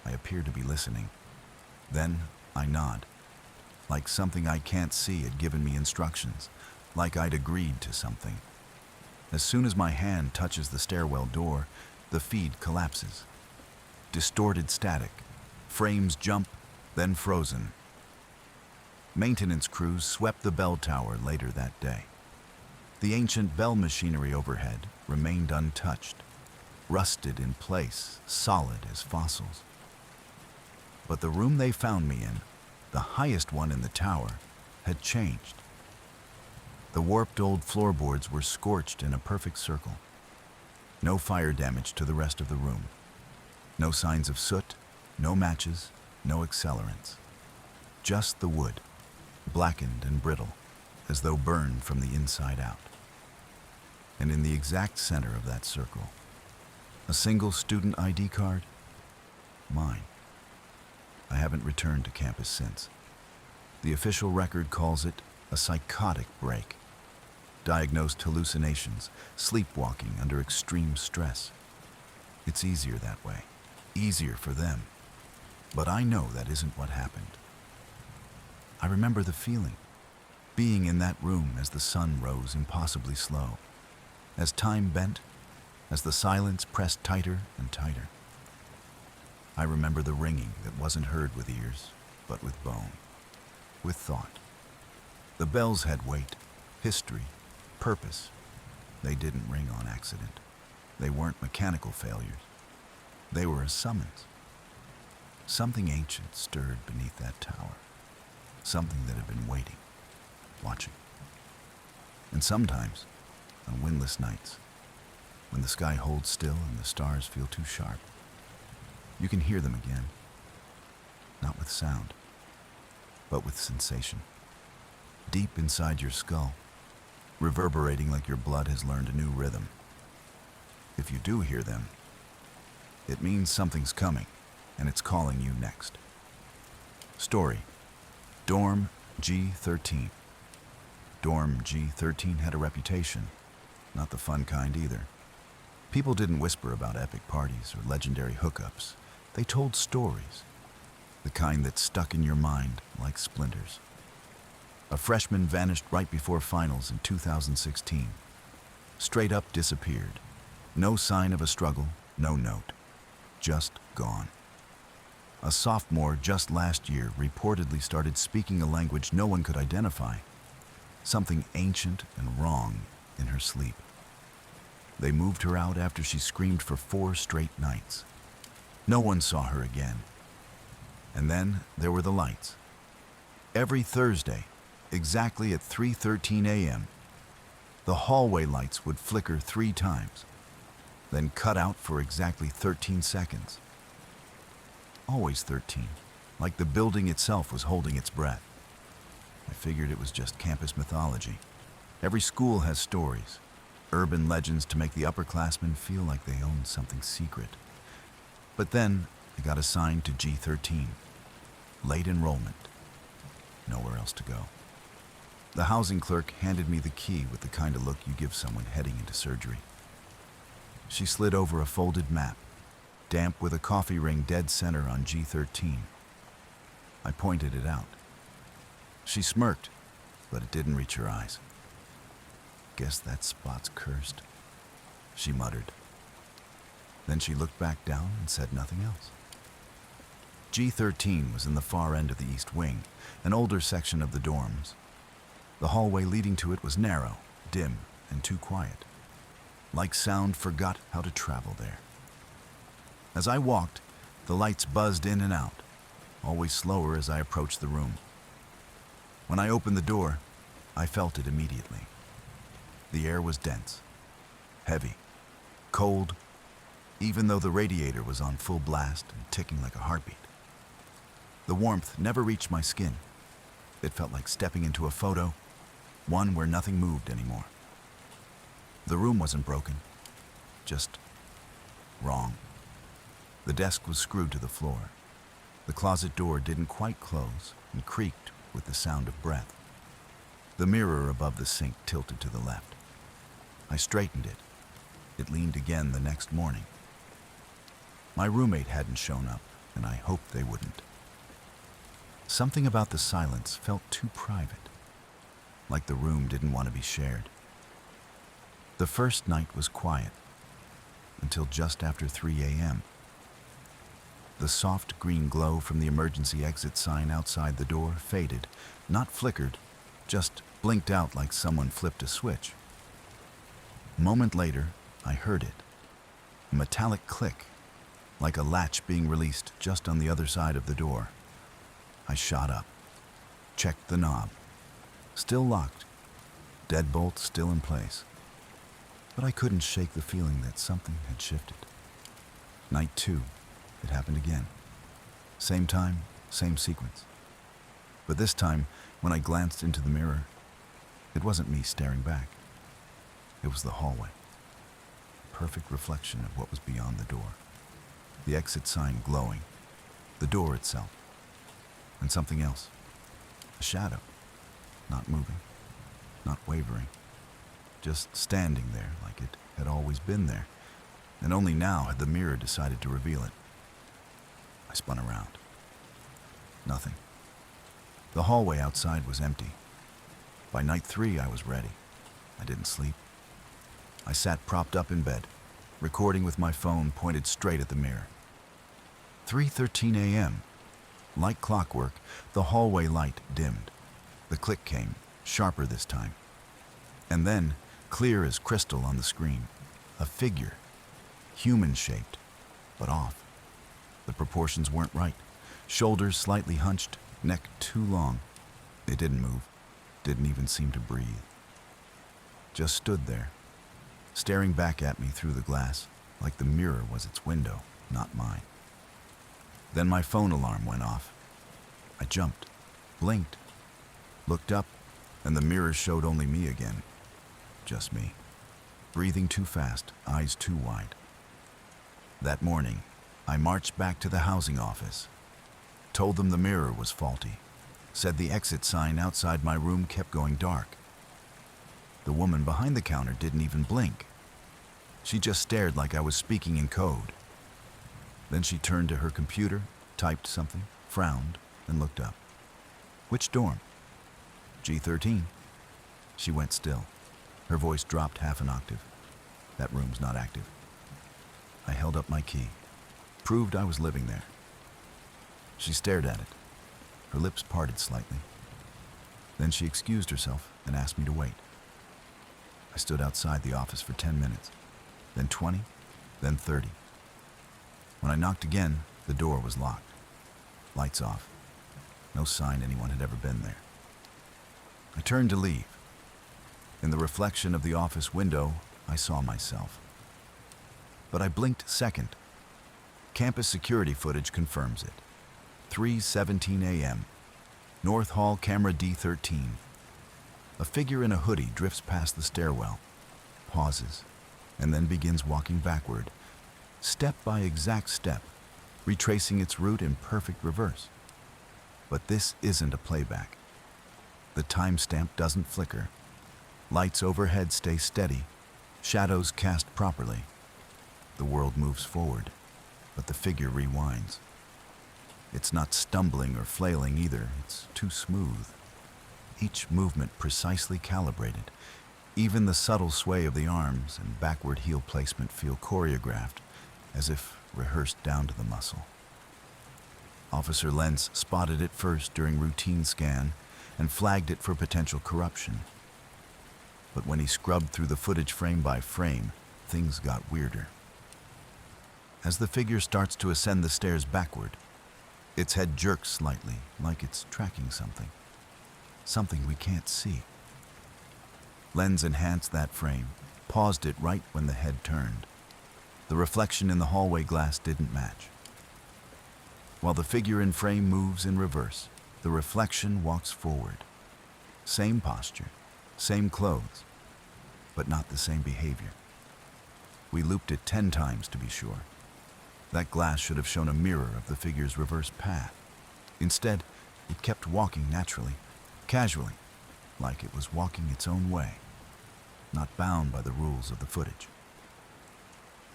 I appear to be listening. Then I nod, like something I can't see had given me instructions, like I'd agreed to something. As soon as my hand touches the stairwell door, the feed collapses. Distorted static, frames jump, then frozen. Maintenance crews swept the bell tower later that day. The ancient bell machinery overhead remained untouched, rusted in place, solid as fossils. But the room they found me in, the highest one in the tower, had changed. The warped old floorboards were scorched in a perfect circle. No fire damage to the rest of the room. No signs of soot, no matches, no accelerants. Just the wood, blackened and brittle, as though burned from the inside out. And in the exact center of that circle, a single student ID card, mine. I haven't returned to campus since. The official record calls it a psychotic break. Diagnosed hallucinations, sleepwalking under extreme stress. It's easier that way, easier for them. But I know that isn't what happened. I remember the feeling, being in that room as the sun rose impossibly slow, as time bent, as the silence pressed tighter and tighter. I remember the ringing that wasn't heard with ears, but with bone, with thought. The bells had weight, history, purpose. They didn't ring on accident. They weren't mechanical failures. They were a summons. Something ancient stirred beneath that tower. Something that had been waiting, watching. And sometimes, on windless nights, when the sky holds still and the stars feel too sharp, you can hear them again. Not with sound, but with sensation. Deep inside your skull, reverberating like your blood has learned a new rhythm. If you do hear them, it means something's coming, and it's calling you next. Story: Dorm G13. Dorm G13 had a reputation, not the fun kind either. People didn't whisper about epic parties or legendary hookups. They told stories, the kind that stuck in your mind like splinters. A freshman vanished right before finals in 2016. Straight up disappeared. No sign of a struggle, no note. Just gone. A sophomore just last year reportedly started speaking a language no one could identify. Something ancient and wrong in her sleep. They moved her out after she screamed for 4 straight nights. No one saw her again. And then there were the lights. Every Thursday, exactly at 3:13 a.m., the hallway lights would flicker 3 times, then cut out for exactly 13 seconds. Always 13, like the building itself was holding its breath. I figured it was just campus mythology. Every school has stories, urban legends to make the upperclassmen feel like they own something secret. But then I got assigned to G13, late enrollment, nowhere else to go. The housing clerk handed me the key with the kind of look you give someone heading into surgery. She slid over a folded map, damp with a coffee ring dead center on G13. I pointed it out. She smirked, but it didn't reach her eyes. Guess that spot's cursed, she muttered. Then she looked back down and said nothing else. G13 was in the far end of the east wing, an older section of the dorms. The hallway leading to it was narrow, dim, and too quiet. Like sound forgot how to travel there. As I walked, the lights buzzed in and out, always slower as I approached the room. When I opened the door, I felt it immediately. The air was dense, heavy, cold, even though the radiator was on full blast and ticking like a heartbeat. The warmth never reached my skin. It felt like stepping into a photo, one where nothing moved anymore. The room wasn't broken, just wrong. The desk was screwed to the floor. The closet door didn't quite close and creaked with the sound of breath. The mirror above the sink tilted to the left. I straightened it. It leaned again the next morning. My roommate hadn't shown up, and I hoped they wouldn't. Something about the silence felt too private, like the room didn't want to be shared. The first night was quiet, until just after 3 a.m. The soft green glow from the emergency exit sign outside the door faded, not flickered, just blinked out like someone flipped a switch. A moment later, I heard it. A metallic click, like a latch being released just on the other side of the door. I shot up, checked the knob. Still locked, deadbolt still in place. But I couldn't shake the feeling that something had shifted. Night 2, it happened again. Same time, same sequence. But this time, when I glanced into the mirror, it wasn't me staring back. It was the hallway. A perfect reflection of what was beyond the door. The exit sign glowing, the door itself, and something else. A shadow, not moving, not wavering, just standing there like it had always been there, and only now had the mirror decided to reveal it. I spun around. Nothing. The hallway outside was empty. By night 3, I was ready. I didn't sleep. I sat propped up in bed, recording with my phone pointed straight at the mirror. 3:13 a.m. Like clockwork, the hallway light dimmed. The click came, sharper this time. And then, clear as crystal on the screen, a figure, human-shaped, but off. The proportions weren't right. Shoulders slightly hunched, neck too long. It didn't move, didn't even seem to breathe. Just stood there, staring back at me through the glass, like the mirror was its window, not mine. Then my phone alarm went off. I jumped, blinked, looked up, and the mirror showed only me again. Just me. Breathing too fast, eyes too wide. That morning, I marched back to the housing office, told them the mirror was faulty, said the exit sign outside my room kept going dark. The woman behind the counter didn't even blink. She just stared like I was speaking in code. Then she turned to her computer, typed something, frowned, and looked up. "Which dorm?" "G13. She went still. Her voice dropped half an octave. "That room's not active." I held up my key, proved I was living there. She stared at it. Her lips parted slightly. Then she excused herself and asked me to wait. I stood outside the office for 10 minutes, then 20, then 30. When I knocked again, the door was locked. Lights off. No sign anyone had ever been there. I turned to leave. In the reflection of the office window, I saw myself. But I blinked second. Campus security footage confirms it. 3:17 a.m. North Hall camera D13. A figure in a hoodie drifts past the stairwell, pauses, and then begins walking backward, step by exact step, retracing its route in perfect reverse. But this isn't a playback. The timestamp doesn't flicker. Lights overhead stay steady, shadows cast properly. The world moves forward, but the figure rewinds. It's not stumbling or flailing either, it's too smooth. Each movement precisely calibrated. Even the subtle sway of the arms and backward heel placement feel choreographed, as if rehearsed down to the muscle. Officer Lentz spotted it first during routine scan and flagged it for potential corruption. But when he scrubbed through the footage frame by frame, things got weirder. As the figure starts to ascend the stairs backward, its head jerks slightly, like it's tracking something. Something we can't see. Lens enhanced that frame, paused it right when the head turned. The reflection in the hallway glass didn't match. While the figure in frame moves in reverse, the reflection walks forward. Same posture, same clothes, but not the same behavior. We looped it 10 times to be sure. That glass should have shown a mirror of the figure's reverse path. Instead, it kept walking naturally, casually, like it was walking its own way, not bound by the rules of the footage.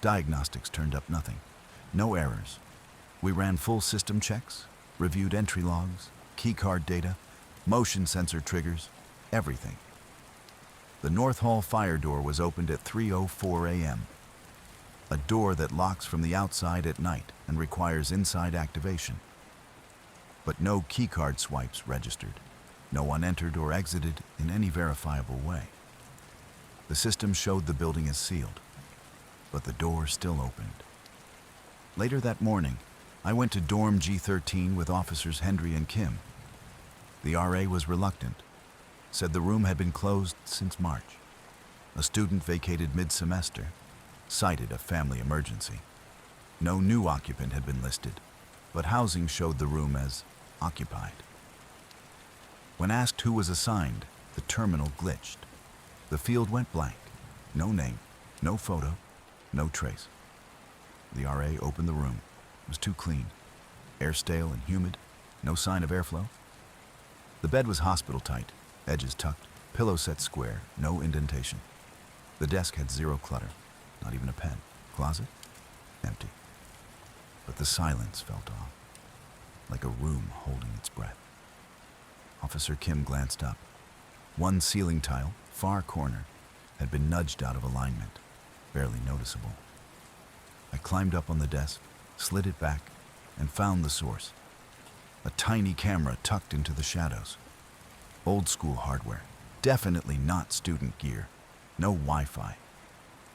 Diagnostics turned up nothing. No errors. We ran full system checks, reviewed entry logs, keycard data, motion sensor triggers, everything. The North Hall fire door was opened at 3:04 a.m., a door that locks from the outside at night and requires inside activation. But no keycard swipes registered. No one entered or exited in any verifiable way. The system showed the building as sealed, but the door still opened. Later that morning, I went to dorm G13 with officers Hendry and Kim. The RA was reluctant, said the room had been closed since March. A student vacated mid-semester, cited a family emergency. No new occupant had been listed, but housing showed the room as occupied. When asked who was assigned, the terminal glitched. The field went blank. No name, no photo, no trace. The RA opened the room. It was too clean. Air stale and humid, no sign of airflow. The bed was hospital tight, edges tucked, pillow set square, no indentation. The desk had zero clutter, not even a pen. Closet? Empty. But the silence felt off, like a room holding its breath. Officer Kim glanced up. One ceiling tile, far corner, had been nudged out of alignment, barely noticeable. I climbed up on the desk, slid it back, and found the source. A tiny camera tucked into the shadows. Old school hardware, definitely not student gear. No Wi-Fi.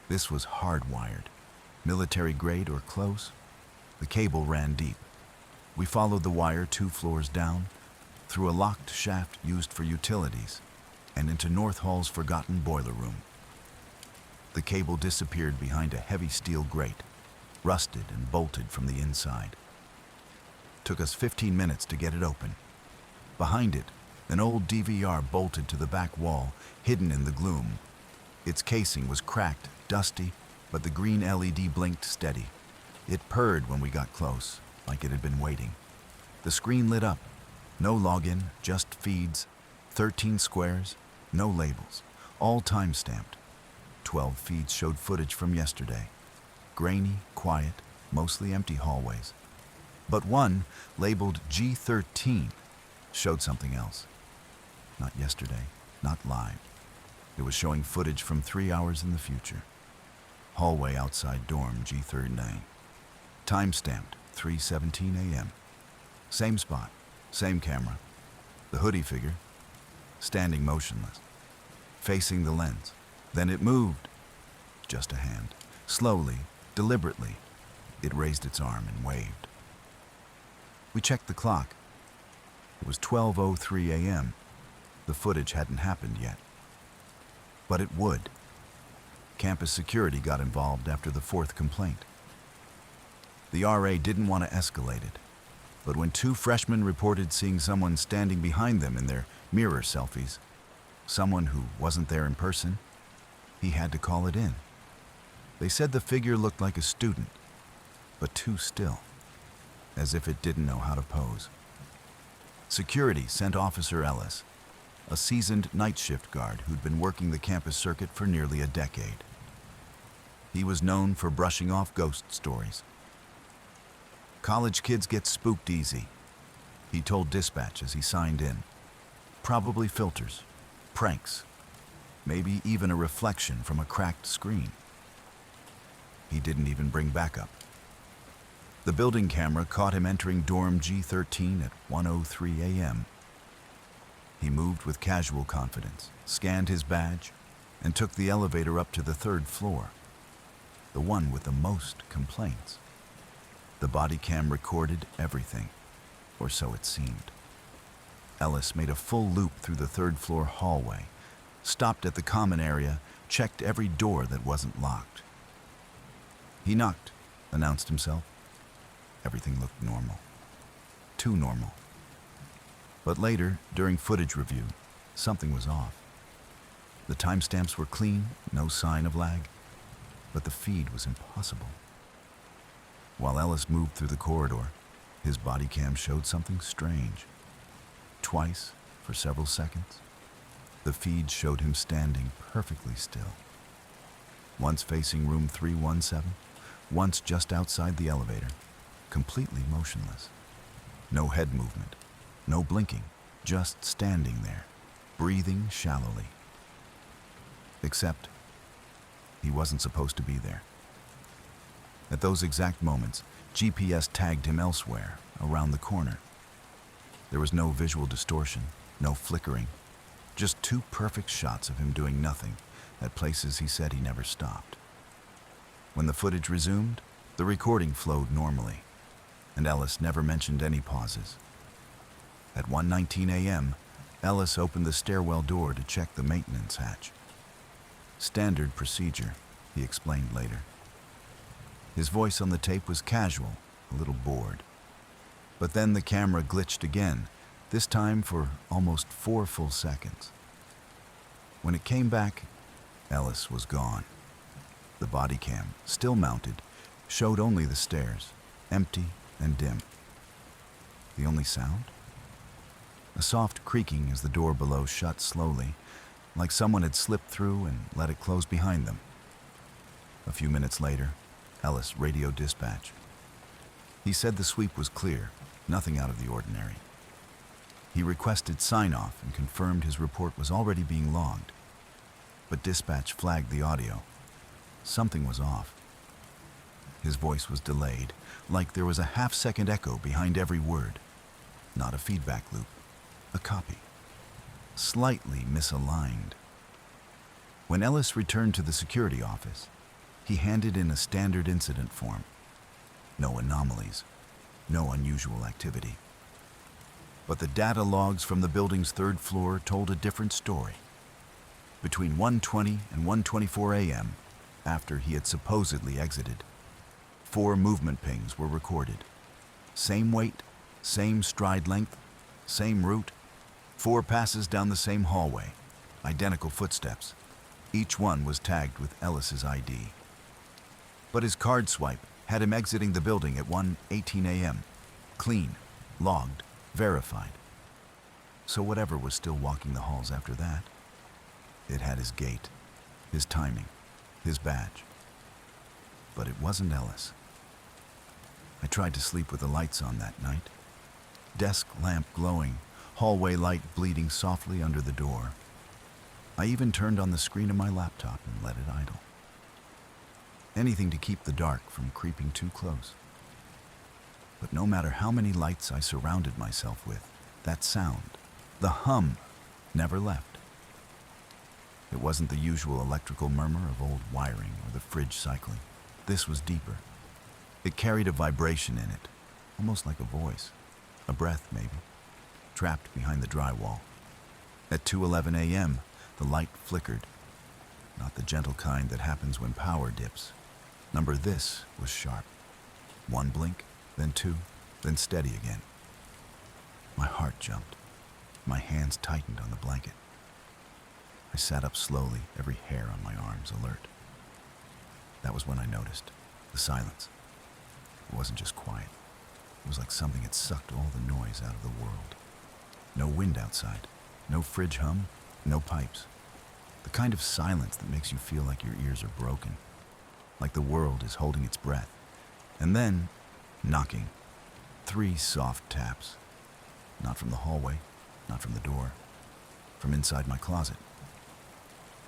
This was hardwired. Military grade or close. The cable ran deep. We followed the wire 2 floors down, through a locked shaft used for utilities, and into North Hall's forgotten boiler room. The cable disappeared behind a heavy steel grate, rusted and bolted from the inside. Took us 15 minutes to get it open. Behind it, an old DVR bolted to the back wall, hidden in the gloom. Its casing was cracked, dusty, but the green LED blinked steady. It purred when we got close, like it had been waiting. The screen lit up. No login, just feeds. 13 squares, no labels, all time-stamped. 12 feeds showed footage from yesterday. Grainy, quiet, mostly empty hallways. But one, labeled G13, showed something else. Not yesterday, not live. It was showing footage from 3 hours in the future. Hallway outside dorm G39. Time-stamped, 3:17 a.m. Same spot, same camera. The hoodie figure, standing motionless, facing the lens. Then it moved. Just a hand. Slowly, deliberately, it raised its arm and waved. We checked the clock. It was 12:03 a.m. The footage hadn't happened yet. But it would. Campus security got involved after the 4th complaint. The RA didn't want to escalate it, but when 2 freshmen reported seeing someone standing behind them in their mirror selfies, someone who wasn't there in person, he had to call it in. They said the figure looked like a student, but too still, as if it didn't know how to pose. Security sent Officer Ellis, a seasoned night shift guard who'd been working the campus circuit for nearly a decade. He was known for brushing off ghost stories. College kids get spooked easy, he told dispatch as he signed in. Probably filters, pranks, maybe even a reflection from a cracked screen. He didn't even bring backup. The building camera caught him entering dorm G13 at 1:03 a.m. He moved with casual confidence, scanned his badge, and took the elevator up to the 3rd floor, the one with the most complaints. The body cam recorded everything, or so it seemed. Ellis made a full loop through the 3rd floor hallway, stopped at the common area, checked every door that wasn't locked. He knocked, announced himself. Everything looked normal. Too normal. But later, during footage review, something was off. The timestamps were clean, no sign of lag, but the feed was impossible. While Ellis moved through the corridor, his body cam showed something strange. Twice, for several seconds, the feed showed him standing perfectly still. Once facing room 317, once just outside the elevator, completely motionless. No head movement, no blinking, just standing there, breathing shallowly. Except, he wasn't supposed to be there. At those exact moments, GPS tagged him elsewhere, around the corner. There was no visual distortion, no flickering, just 2 perfect shots of him doing nothing at places he said he never stopped. When the footage resumed, the recording flowed normally, and Ellis never mentioned any pauses. At 1:19 a.m., Ellis opened the stairwell door to check the maintenance hatch. Standard procedure, he explained later. His voice on the tape was casual, a little bored. But then the camera glitched again, this time for almost 4 full seconds. When it came back, Ellis was gone. The body cam, still mounted, showed only the stairs, empty and dim. The only sound? A soft creaking as the door below shut slowly, like someone had slipped through and let it close behind them. A few minutes later, Ellis radioed dispatch. He said the sweep was clear, nothing out of the ordinary. He requested sign-off and confirmed his report was already being logged. But dispatch flagged the audio. Something was off. His voice was delayed, like there was a half-second echo behind every word. Not a feedback loop, a copy. Slightly misaligned. When Ellis returned to the security office, he handed in a standard incident form. No anomalies, no unusual activity. But the data logs from the building's third floor told a different story. Between 1:20 and 1:24 a.m., after he had supposedly exited, 4 movement pings were recorded. Same weight, same stride length, same route, 4 passes down the same hallway, identical footsteps. Each one was tagged with Ellis's ID. But his card swipe had him exiting the building at 1:18 a.m. Clean, logged, verified. So whatever was still walking the halls after that, it had his gait, his timing, his badge. But it wasn't Ellis. I tried to sleep with the lights on that night. Desk lamp glowing, hallway light bleeding softly under the door. I even turned on the screen of my laptop and let it idle. Anything to keep the dark from creeping too close. But no matter how many lights I surrounded myself with, that sound, the hum, never left. It wasn't the usual electrical murmur of old wiring or the fridge cycling. This was deeper. It carried a vibration in it, almost like a voice, a breath maybe, trapped behind the drywall. At 2:11 a.m., the light flickered. Not the gentle kind that happens when power dips. Number this was sharp. 1 blink, then 2, then steady again. My heart jumped. My hands tightened on the blanket. I sat up slowly, every hair on my arms alert. That was when I noticed the silence. It wasn't just quiet. It was like something had sucked all the noise out of the world. No wind outside, no fridge hum, no pipes. The kind of silence that makes you feel like your ears are broken, like the world is holding its breath. And then, knocking. 3 soft taps. Not from the hallway, not from the door, from inside my closet.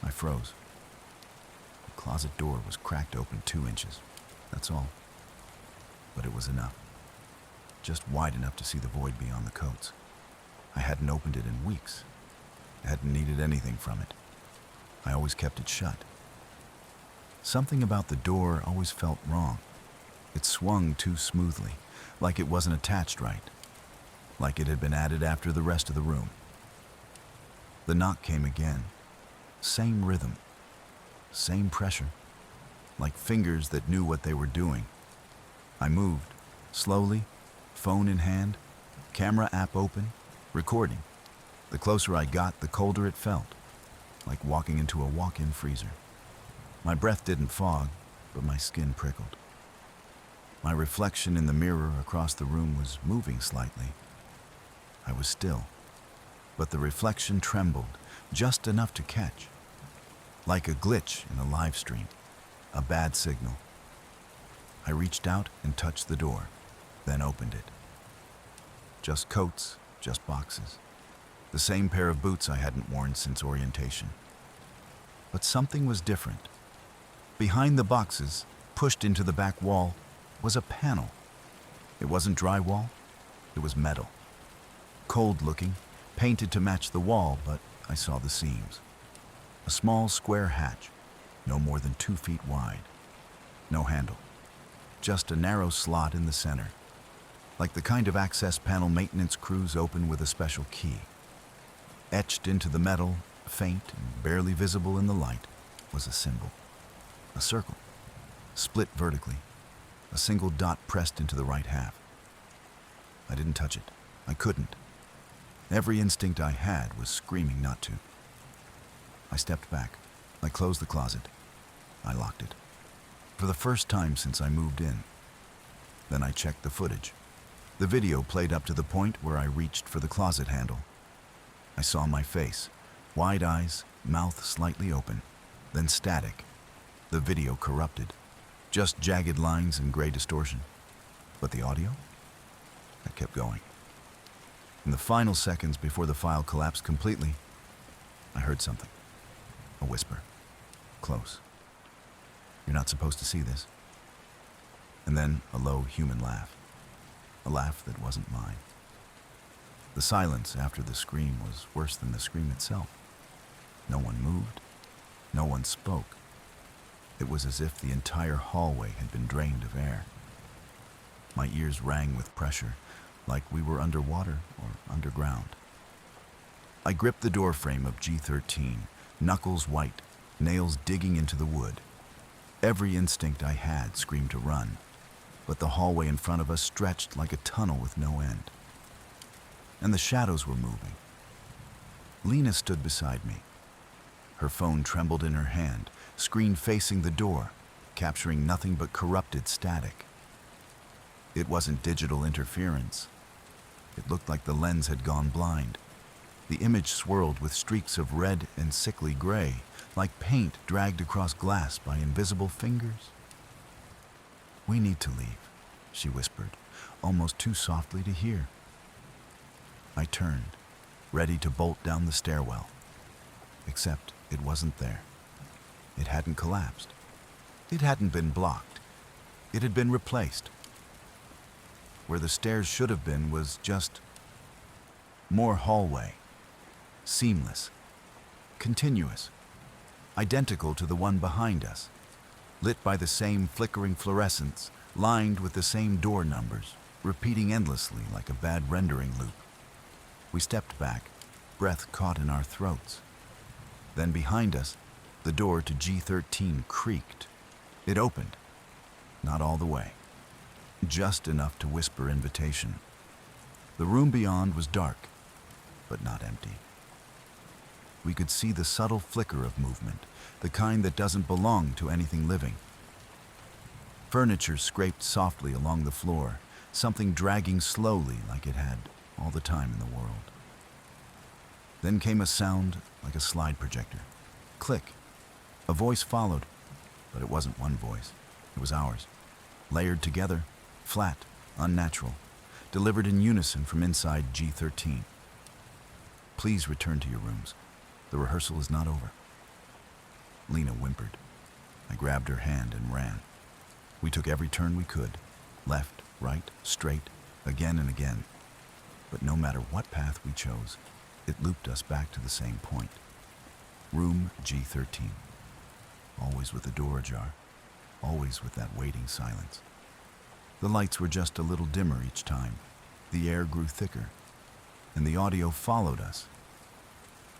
I froze. The closet door was cracked open 2 inches. That's all. But it was enough. Just wide enough to see the void beyond the coats. I hadn't opened it in weeks. I hadn't needed anything from it. I always kept it shut. Something about the door always felt wrong. It swung too smoothly, like it wasn't attached right, like it had been added after the rest of the room. The knock came again. Same rhythm, same pressure, like fingers that knew what they were doing. I moved, slowly, phone in hand, camera app open, recording. The closer I got, the colder it felt, like walking into a walk-in freezer. My breath didn't fog, but my skin prickled. My reflection in the mirror across the room was moving slightly. I was still, but the reflection trembled just enough to catch. Like a glitch in a live stream, a bad signal. I reached out and touched the door, then opened it. Just coats, just boxes. The same pair of boots I hadn't worn since orientation. But something was different. Behind the boxes, pushed into the back wall, was a panel. It wasn't drywall, it was metal. Cold looking, painted to match the wall, but I saw the seams. A small square hatch, no more than 2 feet wide. No handle, just a narrow slot in the center, like the kind of access panel maintenance crews open with a special key. Etched into the metal, faint and barely visible in the light, was a symbol. A circle, split vertically, a single dot pressed into the right half. I didn't touch it. I couldn't. Every instinct I had was screaming not to. I stepped back. I closed the closet. I locked it. For the first time since I moved in. Then I checked the footage. The video played up to the point where I reached for the closet handle. I saw my face, wide eyes, mouth slightly open, then static. The video corrupted, just jagged lines and gray distortion. But the audio? It kept going. In the final seconds before the file collapsed completely, I heard something. A whisper. Close. You're not supposed to see this. And then a low human laugh. A laugh that wasn't mine. The silence after the scream was worse than the scream itself. No one moved. No one spoke. It was as if the entire hallway had been drained of air. My ears rang with pressure, like we were underwater or underground. I gripped the doorframe of G13, knuckles white, nails digging into the wood. Every instinct I had screamed to run, but the hallway in front of us stretched like a tunnel with no end. And the shadows were moving. Lena stood beside me. Her phone trembled in her hand, screen facing the door, capturing nothing but corrupted static. It wasn't digital interference. It looked like the lens had gone blind. The image swirled with streaks of red and sickly gray, like paint dragged across glass by invisible fingers. "We need to leave," she whispered, almost too softly to hear. I turned, ready to bolt down the stairwell. Except it wasn't there. It hadn't collapsed. It hadn't been blocked. It had been replaced. Where the stairs should have been was just more hallway. Seamless. Continuous. Identical to the one behind us. Lit by the same flickering fluorescence, lined with the same door numbers, repeating endlessly like a bad rendering loop. We stepped back, breath caught in our throats. Then behind us, the door to G13 creaked. It opened. Not all the way. Just enough to whisper invitation. The room beyond was dark, but not empty. We could see the subtle flicker of movement, the kind that doesn't belong to anything living. Furniture scraped softly along the floor, something dragging slowly like it had all the time in the world. Then came a sound like a slide projector. Click. A voice followed, but it wasn't one voice. It was ours. Layered together, flat, unnatural, delivered in unison from inside G13. "Please return to your rooms. The rehearsal is not over." Lena whimpered. I grabbed her hand and ran. We took every turn we could, left, right, straight, again and again. But no matter what path we chose, it looped us back to the same point. Room G13. Always with the door ajar, always with that waiting silence. The lights were just a little dimmer each time. The air grew thicker, and the audio followed us.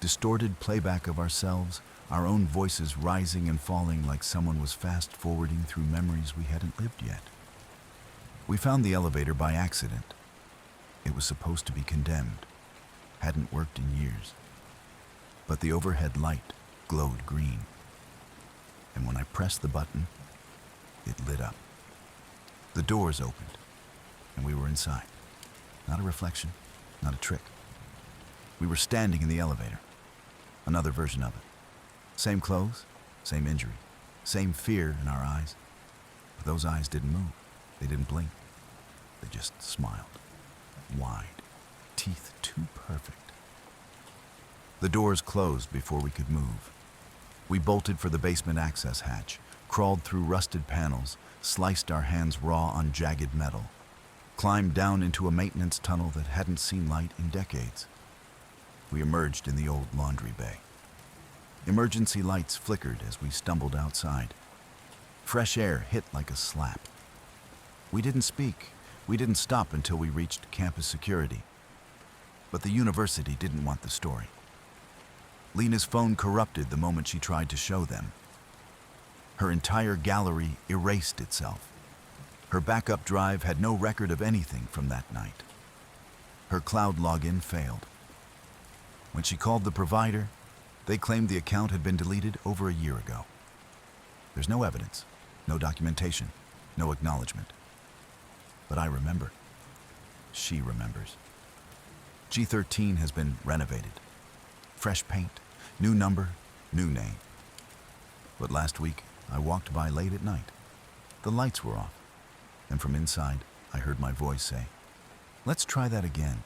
Distorted playback of ourselves, our own voices rising and falling like someone was fast-forwarding through memories we hadn't lived yet. We found the elevator by accident. It was supposed to be condemned. Hadn't worked in years. But the overhead light glowed green. And when I pressed the button, it lit up. The doors opened, and we were inside. Not a reflection, not a trick. We were standing in the elevator. Another version of it. Same clothes, same injury, same fear in our eyes. But those eyes didn't move. They didn't blink. They just smiled. Wide. Teeth too perfect. The doors closed before we could move. We bolted for the basement access hatch, crawled through rusted panels, sliced our hands raw on jagged metal, climbed down into a maintenance tunnel that hadn't seen light in decades. We emerged in the old laundry bay. Emergency lights flickered as we stumbled outside. Fresh air hit like a slap. We didn't speak. We didn't stop until we reached campus security. But the university didn't want the story. Lena's phone corrupted the moment she tried to show them. Her entire gallery erased itself. Her backup drive had no record of anything from that night. Her cloud login failed. When she called the provider, they claimed the account had been deleted over a year ago. There's no evidence, no documentation, no acknowledgement. But I remember. She remembers. G13 has been renovated. Fresh paint, new number, new name. But last week, I walked by late at night. The lights were off, and from inside, I heard my voice say, "Let's try that again."